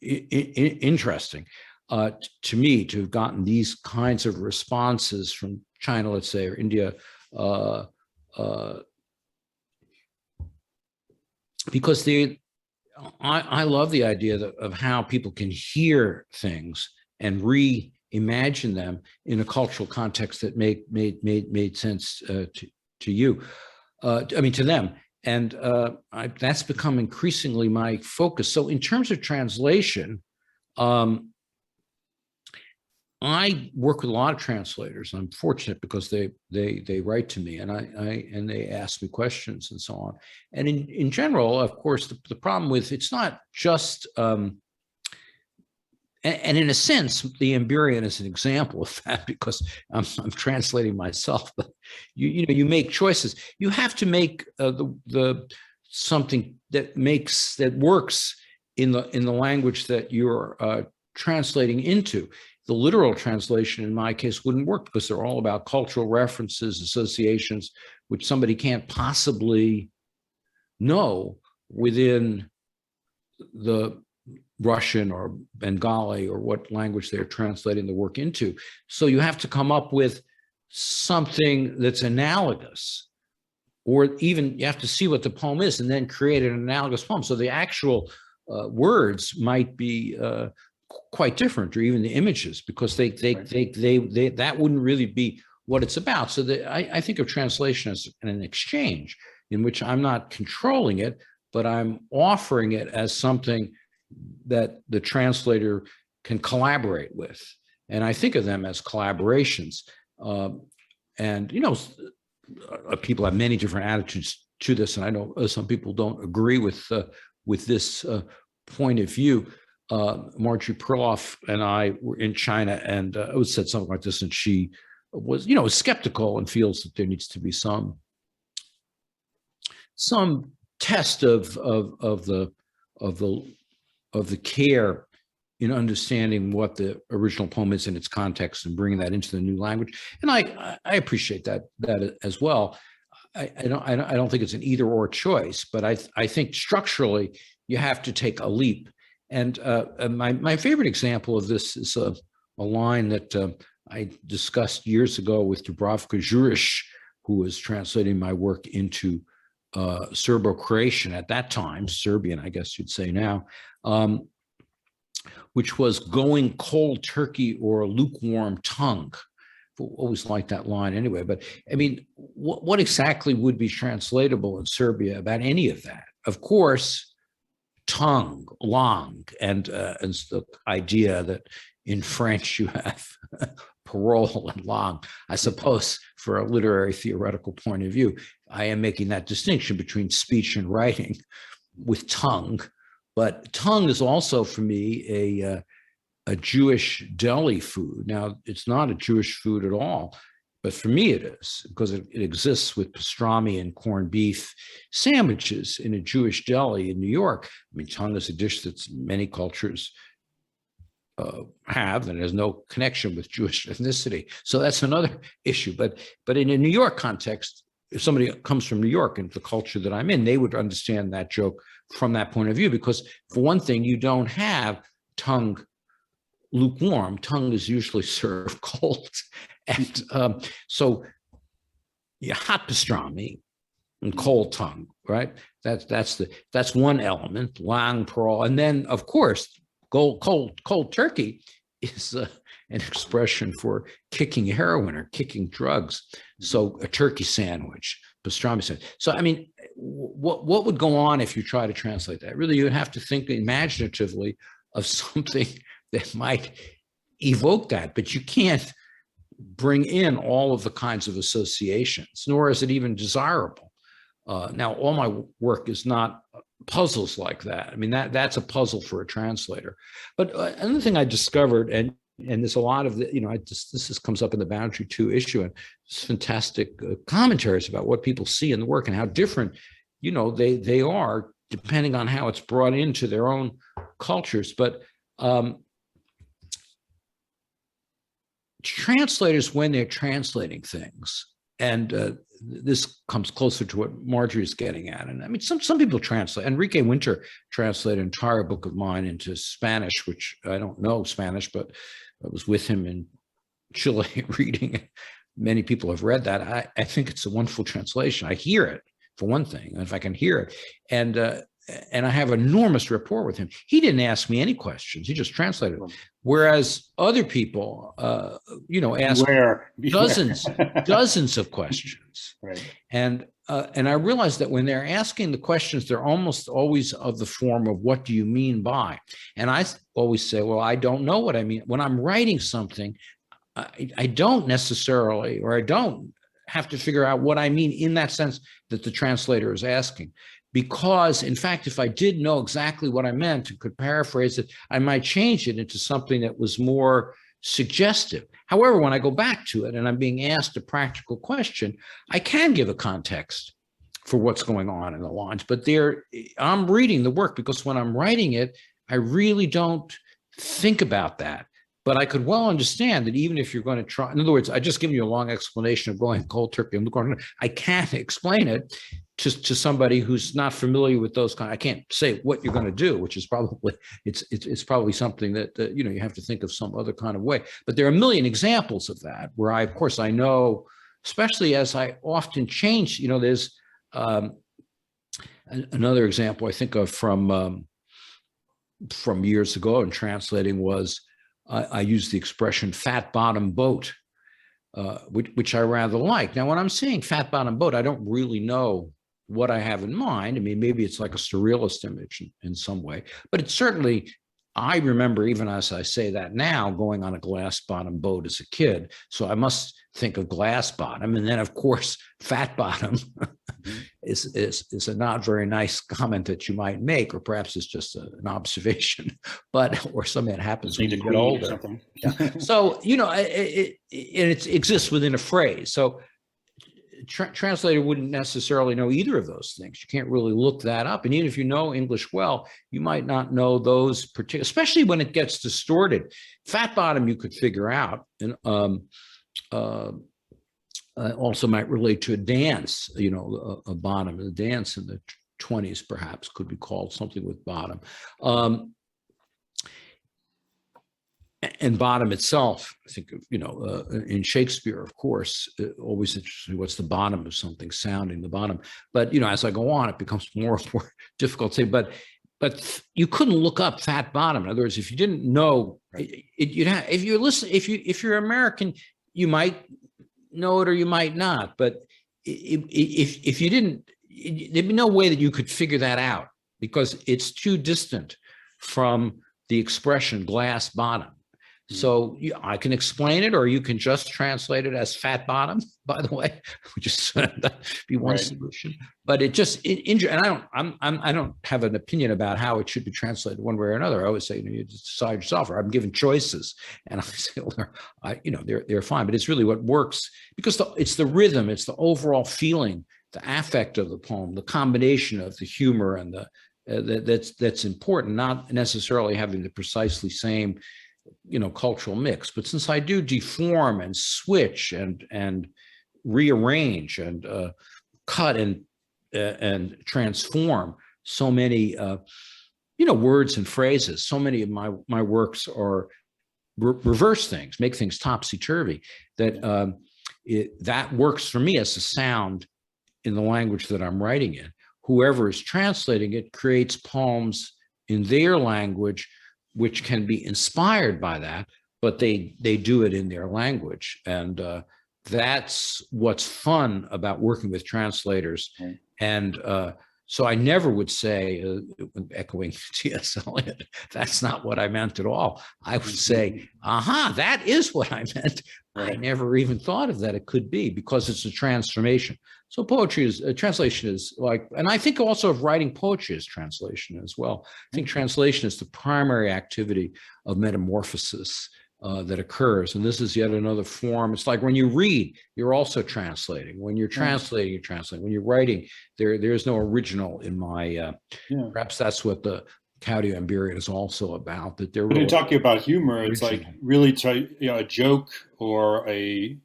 interesting to me to have gotten these kinds of responses from China, let's say, or India, because I love the idea of how people can hear things and reimagine them in a cultural context that made sense to you, to them. And that's become increasingly my focus. So in terms of translation, I work with a lot of translators. I'm fortunate because they write to me and they ask me questions and so on. And in general, of course, the problem with it's not just and in a sense, the Emberian is an example of that because I'm translating myself. But you make choices. You have to make the something that works in the language that you're translating into. The literal translation, in my case, wouldn't work because they're all about cultural references, associations, which somebody can't possibly know within the Russian or Bengali or what language they're translating the work into. So you have to come up with something that's analogous, or even you have to see what the poem is and then create an analogous poem. So the actual words might be quite different, or even the images, because they that wouldn't really be what it's about. So I think of translation as an exchange in which I'm not controlling it, but I'm offering it as something that the translator can collaborate with. And I think of them as collaborations. And people have many different attitudes to this, and I know some people don't agree with this point of view. Marjorie Perloff and I were in China, and I said something like this, and she was, skeptical and feels that there needs to be some test of the care in understanding what the original poem is in its context and bringing that into the new language. And I appreciate that as well. I don't think it's an either or choice, but I think structurally you have to take a leap. And my favorite example of this is a line that I discussed years ago with Dubravka Juric, who was translating my work into Serbo-Croatian at that time, Serbian, I guess you'd say now, which was going cold turkey or lukewarm tongue. Always liked that line anyway. But I mean, what exactly would be translatable in Serbia about any of that? Of course, tongue, langue, and the idea that in French you have parole and langue. I suppose for a literary theoretical point of view, I am making that distinction between speech and writing with tongue. But tongue is also for me a Jewish deli food. Now, it's not a Jewish food at all, but for me it is, because it exists with pastrami and corned beef sandwiches in a Jewish deli in New York. I mean, tongue is a dish that many cultures have, and has no connection with Jewish ethnicity. So that's another issue. But in a New York context, if somebody comes from New York and the culture that I'm in, they would understand that joke from that point of view, because for one thing, you don't have tongue lukewarm. Tongue is usually served cold. And so hot pastrami and cold tongue, right? That's one element, lang parole. And then, of course, cold turkey is an expression for kicking heroin or kicking drugs. So a turkey sandwich, pastrami sandwich. So, I mean, what would go on if you try to translate that? Really, you would have to think imaginatively of something that might evoke that, but you can't bring in all of the kinds of associations, nor is it even desirable. Now, all my work is not puzzles like that. I mean, that's a puzzle for a translator. But another thing I discovered, and there's a lot of this comes up in the Boundary 2 issue, and it's fantastic commentaries about what people see in the work and how different, they are depending on how it's brought into their own cultures. But translators, when they're translating things, and this comes closer to what Marjorie is getting at. And I mean, some people translate. Enrique Winter translated an entire book of mine into Spanish, which I don't know Spanish, but I was with him in Chile reading it. Many people have read that. I think it's a wonderful translation. I hear it, for one thing, if I can hear it. And I have enormous rapport with him. He didn't ask me any questions. He just translated it. Whereas other people, ask dozens of questions. Right. And I realized that when they're asking the questions, they're almost always of the form of, what do you mean by? And I always say, well, I don't know what I mean. When I'm writing something, I don't necessarily, or I don't have to figure out what I mean in that sense that the translator is asking. Because, in fact, if I did know exactly what I meant and could paraphrase it, I might change it into something that was more suggestive. However, when I go back to it and I'm being asked a practical question, I can give a context for what's going on in the lines. But I'm reading the work, because when I'm writing it, I really don't think about that. But I could well understand that even if you're going to try, in other words, I just given you a long explanation of going cold turkey and lukewarm. I can't explain it to somebody who's not familiar with those kind. I can't say what you're going to do, which is probably it's probably something that you have to think of some other kind of way. But there are a million examples of that where of course I know, especially as I often change. There's another example I think of from years ago in translating was. I use the expression fat bottom boat, which I rather like. Now, when I'm saying fat bottom boat, I don't really know what I have in mind. I mean, maybe it's like a surrealist image in some way, but it's certainly, I remember, even as I say that now, going on a glass bottom boat as a kid. So I must think of glass bottom. And then, of course, fat bottom is a not very nice comment that you might make, or perhaps it's just an observation, or something that happens when you get older. Yeah. So, it exists within a phrase. So translator wouldn't necessarily know either of those things. You can't really look that up. And even if you know English well, you might not know those particular, especially when it gets distorted. Fat bottom you could figure out, and also might relate to a dance, a bottom, a dance in the 20s perhaps could be called something with bottom. And bottom itself, I think, in Shakespeare, of course, always interesting. What's the bottom of something? Sounding the bottom. But as I go on, it becomes more and more difficult to say. But you couldn't look up fat bottom. In other words, if you didn't know, you'd have. If you're American, you might know it or you might not. But if you didn't, there'd be no way that you could figure that out because it's too distant from the expression glass bottom. So I can explain it, or you can just translate it as fat bottom. By the way, which is be one solution. But it just and I don't have an opinion about how it should be translated one way or another. I always say you just decide yourself. Or I'm given choices, and I say, they're fine. But it's really what works because it's the rhythm, it's the overall feeling, the affect of the poem, the combination of the humor and that's important. Not necessarily having the precisely same cultural mix, but since I do deform and switch and rearrange and cut and transform so many words and phrases, so many of my works are reverse things, make things topsy-turvy, that works for me as a sound in the language that I'm writing in. Whoever is translating it creates poems in their language which can be inspired by that, but they do it in their language. And that's what's fun about working with translators. Right. And so I never would say, echoing T.S. Eliot, that's not what I meant at all. I would say, that is what I meant. Right. I never even thought of that it could be, because it's a transformation. So translation is like, and I think also of writing poetry is translation as well. I think translation is the primary activity of metamorphosis that occurs. And this is yet another form. It's like when you read, you're also translating. When you're translating, you're translating. When you're writing, there's no original in my, perhaps that's what the Caudio Amberian is also about. That they're when you're talking about humor, it's like really a joke or a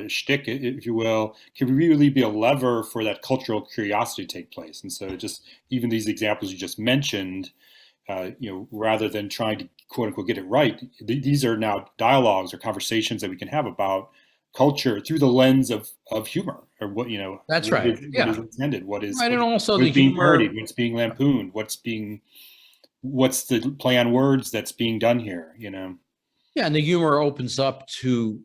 shtick, if you will, can really be a lever for that cultural curiosity to take place. And so just even these examples you just mentioned, rather than trying to quote unquote get it right, these are now dialogues or conversations that we can have about culture through the lens of humor, or what That's what right. What is intended, what is right, and also what's the being humor, parodied, what's being lampooned, what's the play on words that's being done here. Yeah, and the humor opens up to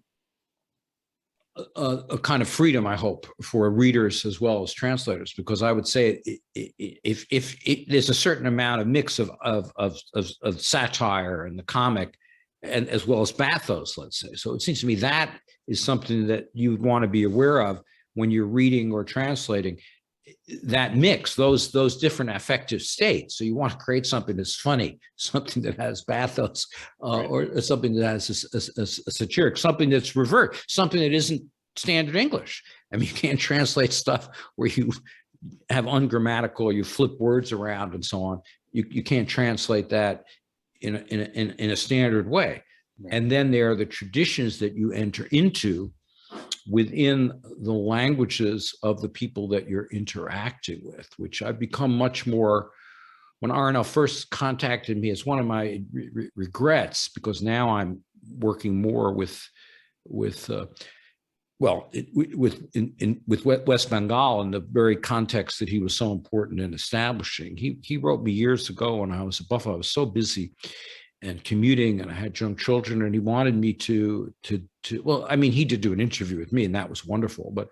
a kind of freedom, I hope, for readers as well as translators, because I would say if there's a certain amount of mix of satire and the comic, and as well as bathos, let's say. So it seems to me that is something that you would want to be aware of when you're reading or translating. That mix, those different affective states. So you want to create something that's funny, something that has bathos, or something that has a satiric, something that's revert, something that isn't standard English. I mean, you can't translate stuff where you have ungrammatical, you flip words around and so on. You can't translate that in a standard way. Right. And then there are the traditions that you enter into within the languages of the people that you're interacting with, which I've become much more. When Aryanil first contacted me, it's one of my regrets, because now I'm working more with West Bengal in the very context that he was so important in establishing. He wrote me years ago when I was at Buffalo. I was so busy and commuting, and I had young children, and he wanted me to well, I mean, he did do an interview with me, and that was wonderful. But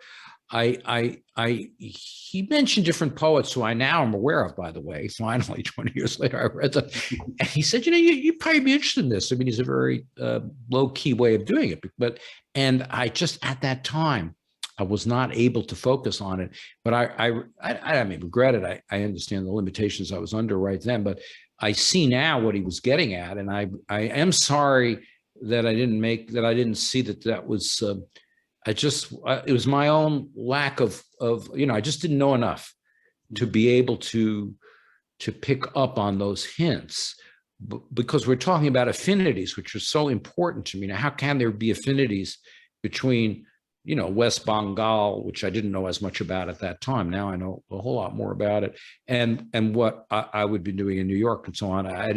he mentioned different poets who I now am aware of, by the way. Finally, 20 years later, I read them, and he said, you'd probably be interested in this. I mean, he's a very low-key way of doing it, and I just, at that time, I was not able to focus on it. But I regret it. I understand the limitations I was under right then, but I see now what he was getting at, and I am sorry that I didn't see that was it was my own lack of, I just didn't know enough to be able to pick up on those hints, because we're talking about affinities, which are so important to me. Now, how can there be affinities between, West Bengal, which I didn't know as much about at that time. Now I know a whole lot more about it, and what I would be doing in New York and so on. I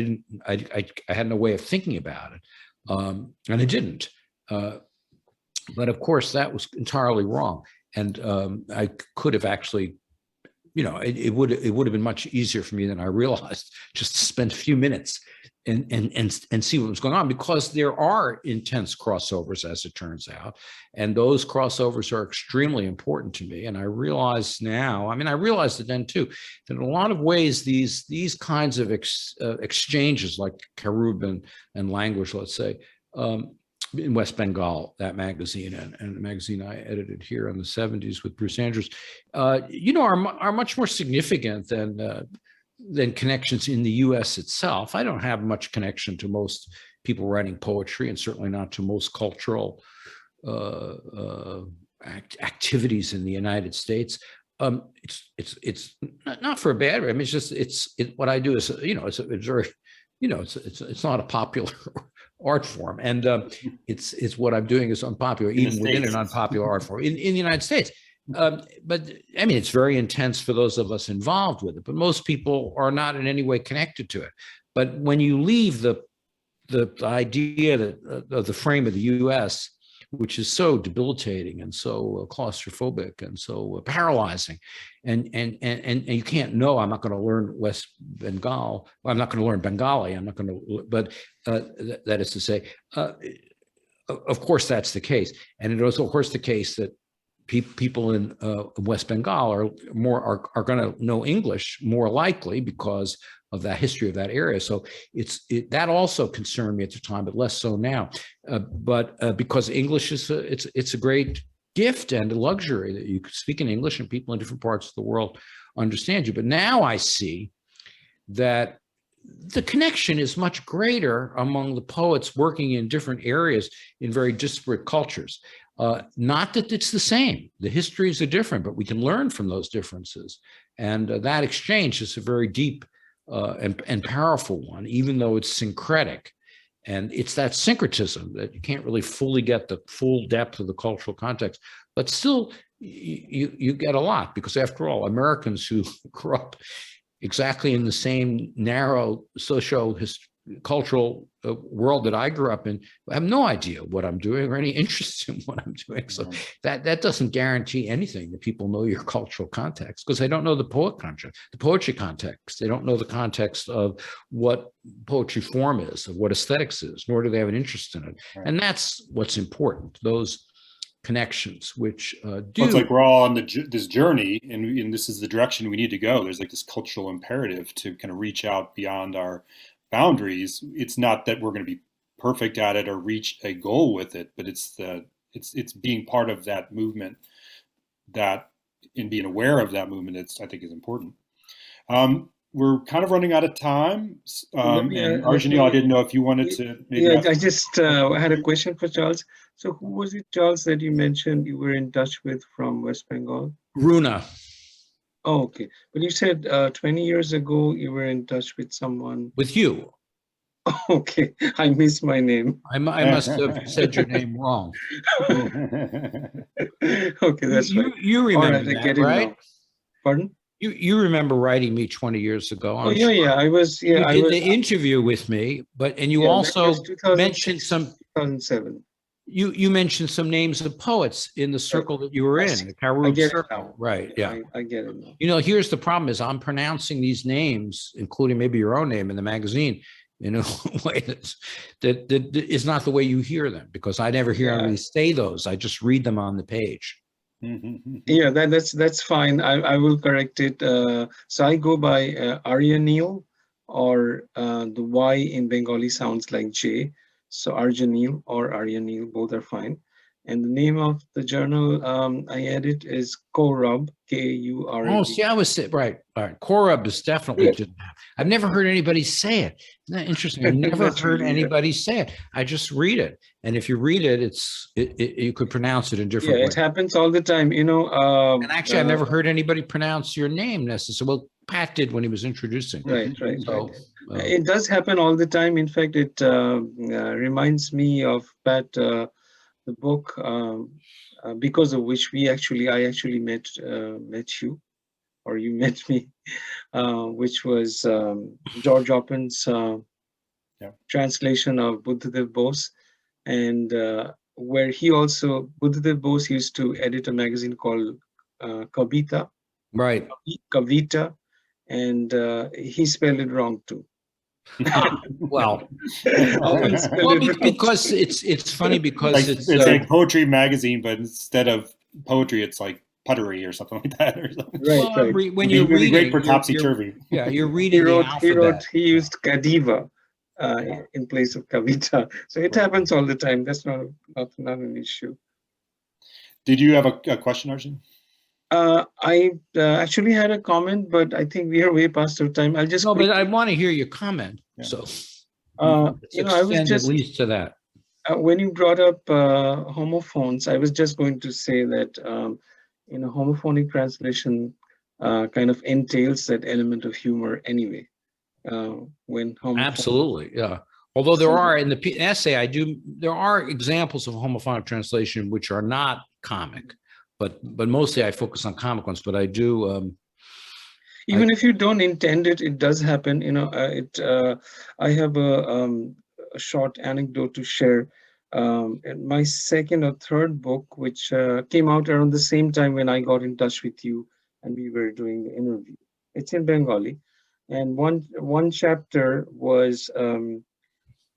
had no way of thinking about it, and I didn't. But of course, that was entirely wrong, and I could have actually, it would have been much easier for me than I realized, just to spend a few minutes and see what was going on, because there are intense crossovers, as it turns out, and those crossovers are extremely important to me. And I realize now, I realized it then too, that in a lot of ways these kinds of exchanges, like Karub and language, let's say, in West Bengal, that magazine, and the magazine I edited here in the 70s with Bruce Andrews, are much more significant than connections in the U.S. itself. I don't have much connection to most people writing poetry, and certainly not to most cultural activities in the United States. It's not for a bad reason. It's just what I do is, it's very, it's not a popular art form, and it's what I'm doing is unpopular, even within an unpopular art form in the United States. But it's very intense for those of us involved with it, but most people are not in any way connected to it. But when you leave the idea that of the frame of the U.S., which is so debilitating and so claustrophobic and so paralyzing, and you can't know, I'm not going to learn West Bengal, I'm not going to learn Bengali, I'm not going to, but that is to say, of course that's the case. And it is of course the case that people in West Bengal are going to know English more likely because of that history of that area. So that also concerned me at the time, but less so now. But because English is it's a great gift and a luxury that you could speak in English and people in different parts of the world understand you. But now I see that the connection is much greater among the poets working in different areas in very disparate cultures. Not that it's the same. The histories are different, but we can learn from those differences. And that exchange is a very deep and powerful one, even though it's syncretic. And it's that syncretism that you can't really fully get the full depth of the cultural context, but still you get a lot, because after all, Americans who grew up exactly in the same narrow socio-cultural world that I grew up in have no idea what I'm doing or any interest in what I'm doing. So that doesn't guarantee anything that people know your cultural context, because they don't know the poetry context. They don't know the context of what poetry form is, of what aesthetics is, nor do they have an interest in it. Right. And that's what's important, those connections, which do. Well, it's like we're all on this journey, and this is the direction we need to go. There's like this cultural imperative to kind of reach out beyond our boundaries. It's not that we're going to be perfect at it or reach a goal with it, but it's being part of that movement, that in being aware of that movement, I think is important. We're kind of running out of time. And Aryanil, I didn't know if you wanted to maybe I just had a question for Charles. So who was it, Charles, that you mentioned you were in touch with from West Bengal? Runa. Oh, okay. But you said 20 years ago you were in touch with someone. With you. Okay, I missed my name. I must have said your name wrong. Okay, that's right. You remember that, right? Now. Pardon? You remember writing me 20 years ago? Oh, yeah. I was. Yeah, you did the interview with me, and you also mentioned some. 2007. You mentioned some names of poets in the circle that you were in, the Karub circle, right? Yeah, I get it now. Here's the problem: is I'm pronouncing these names, including maybe your own name in the magazine, in a way that is not the way you hear them, because I never hear anybody say those. I just read them on the page. Yeah, that's fine. I will correct it. So I go by Aryanil, or the Y in Bengali sounds like J. So Aryanil or Aryanil, both are fine. And the name of the journal I edit is Korab, Oh, Kurab. see, I was right. All right. Korab is definitely just, I've never heard anybody say it. Isn't that interesting? I've never That's heard really, anybody say it. I just read it. And if you read it, you could pronounce it in different yeah, ways. it happens all the time. And actually, I've never heard anybody pronounce your name necessarily. Well, Pat did when he was introducing. Right. So, It does happen all the time. In fact, it reminds me of Pat, the book, because of which I actually met you, or you met me, which was George Oppin's translation of Buddhadev Bose, and where Buddhadev Bose used to edit a magazine called Kavita, right. Kavita, and he spelled it wrong too. Well, Often spelled it wrong. because it's funny because like, it's like poetry magazine, but instead of poetry, it's like puttery or something like that. Or something. Right. When you're really reading, great for Topsy-Turvy. Yeah, you're reading the alphabet. He used Kadiva in place of Kavita. So it happens all the time. That's not an issue. Did you have a question, Arjun? I actually had a comment, but I think we are way past our time. I'll just but I want to hear your comment. Yeah. So, I was just at least to that. When you brought up homophones, I was just going to say that homophonic translation kind of entails that element of humor anyway. When Absolutely, yeah. Although there are in the essay, there are examples of homophonic translation which are not comic, but mostly I focus on comic ones. But I do. Even if you don't intend it, it does happen. I have a short anecdote to share. In my second or third book, which came out around the same time when I got in touch with you and we were doing the interview. It's in Bengali, and one chapter was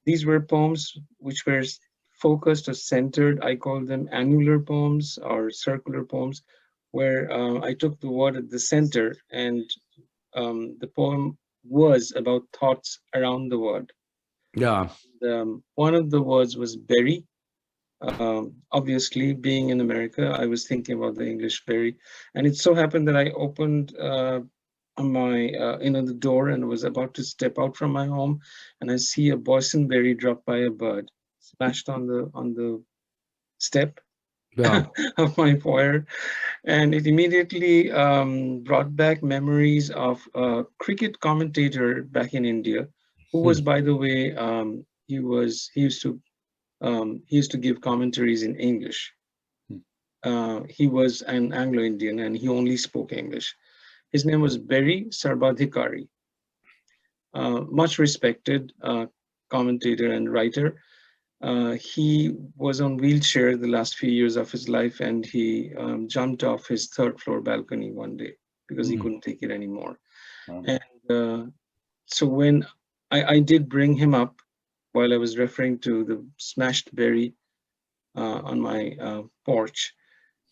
these were poems which were focused or centered. I call them annular poems or circular poems, where I took the word at the center, and the poem was about thoughts around the word. Yeah. One of the words was berry. Obviously, being in America, I was thinking about the English berry, and it so happened that I opened the door and was about to step out from my home, and I see a boysenberry dropped by a bird, smashed on the step of my foyer, and it immediately brought back memories of a cricket commentator back in India, who was, by the way, he used to give commentaries in English. He was an Anglo-Indian and he only spoke English. His name was Berry Sarbadhikari, much respected commentator and writer. He was on wheelchair the last few years of his life, and he jumped off his third floor balcony one day because he couldn't take it anymore. Wow. And so when I did bring him up while I was referring to the smashed berry on my porch,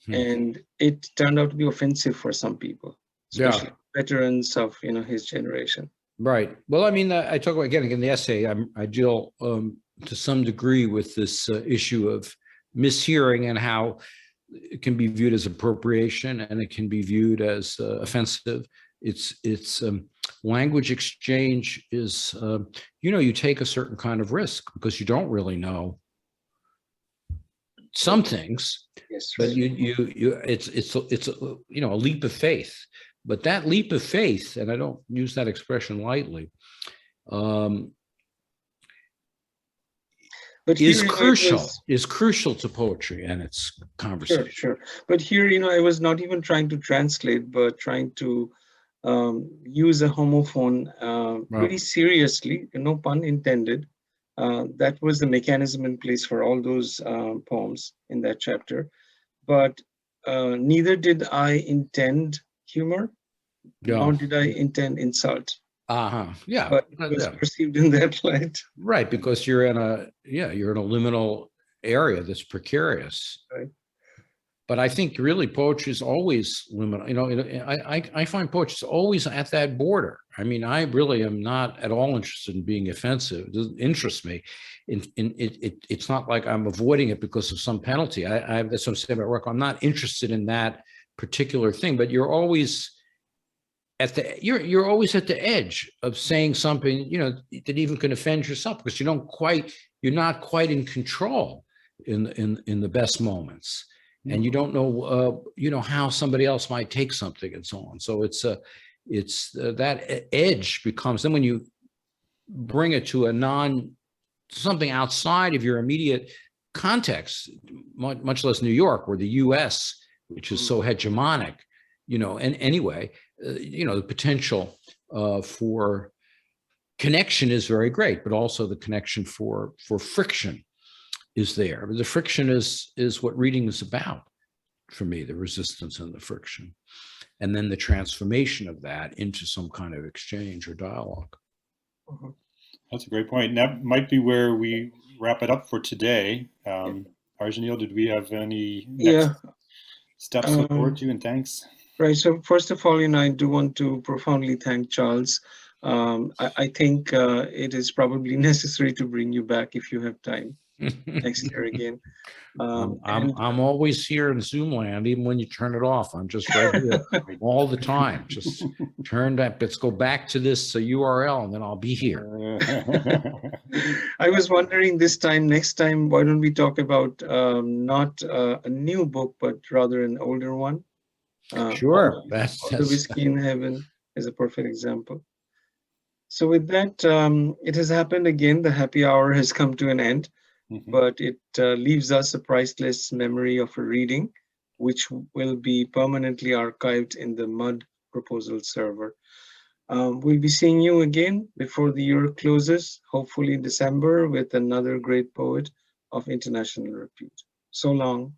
and it turned out to be offensive for some people, especially veterans of his generation. Right. Well, I mean, I talk about again in the essay. I deal to some degree with this issue of mishearing and how it can be viewed as appropriation and it can be viewed as offensive. It's language exchange is you take a certain kind of risk because you don't really know some things. Yes, but it's a leap of faith. But that leap of faith, and I don't use that expression lightly, but is crucial to poetry and its conversation. Sure. But here, I was not even trying to translate, but trying to use a homophone pretty seriously, no pun intended. That was the mechanism in place for all those poems in that chapter. But neither did I intend humor, nor did I intend insult. Yeah. But it was perceived in that light. Right, because you're in a liminal area that's precarious. Right. but I think really poetry is always limited. I find poetry is always at that border. I mean, I really am not at all interested in being offensive. It doesn't interest me. It's not like I'm avoiding it because of some penalty. That's what I'm saying about work. I'm not interested in that particular thing, but you're always you're always at the edge of saying something, that even can offend yourself, because you're not quite in control in the best moments. And you don't know, how somebody else might take something and so on. So it's that edge becomes, then when you bring it to something outside of your immediate context, much less New York or the US, which is so hegemonic, and anyway, the potential for connection is very great, but also the connection for friction is there. The friction is what reading is about for me, the resistance and the friction, and then the transformation of that into some kind of exchange or dialogue. That's a great point. And that might be where we wrap it up for today. Aryanil, did we have any next steps to look forward to, and thanks? Right. So first of all, I do want to profoundly thank Charles. I think it is probably necessary to bring you back if you have time next year again. I'm always here in Zoom land, even when you turn it off. I'm just right here all the time. Just turn that. Let's go back to this URL, and then I'll be here. I was wondering next time, why don't we talk about not a new book, but rather an older one? Sure. The Whiskey in Heaven is a perfect example. So with that, it has happened again. The happy hour has come to an end, but it leaves us a priceless memory of a reading, which will be permanently archived in the MUD proposal server. We'll be seeing you again before the year closes, hopefully in December, with another great poet of international repute. So long.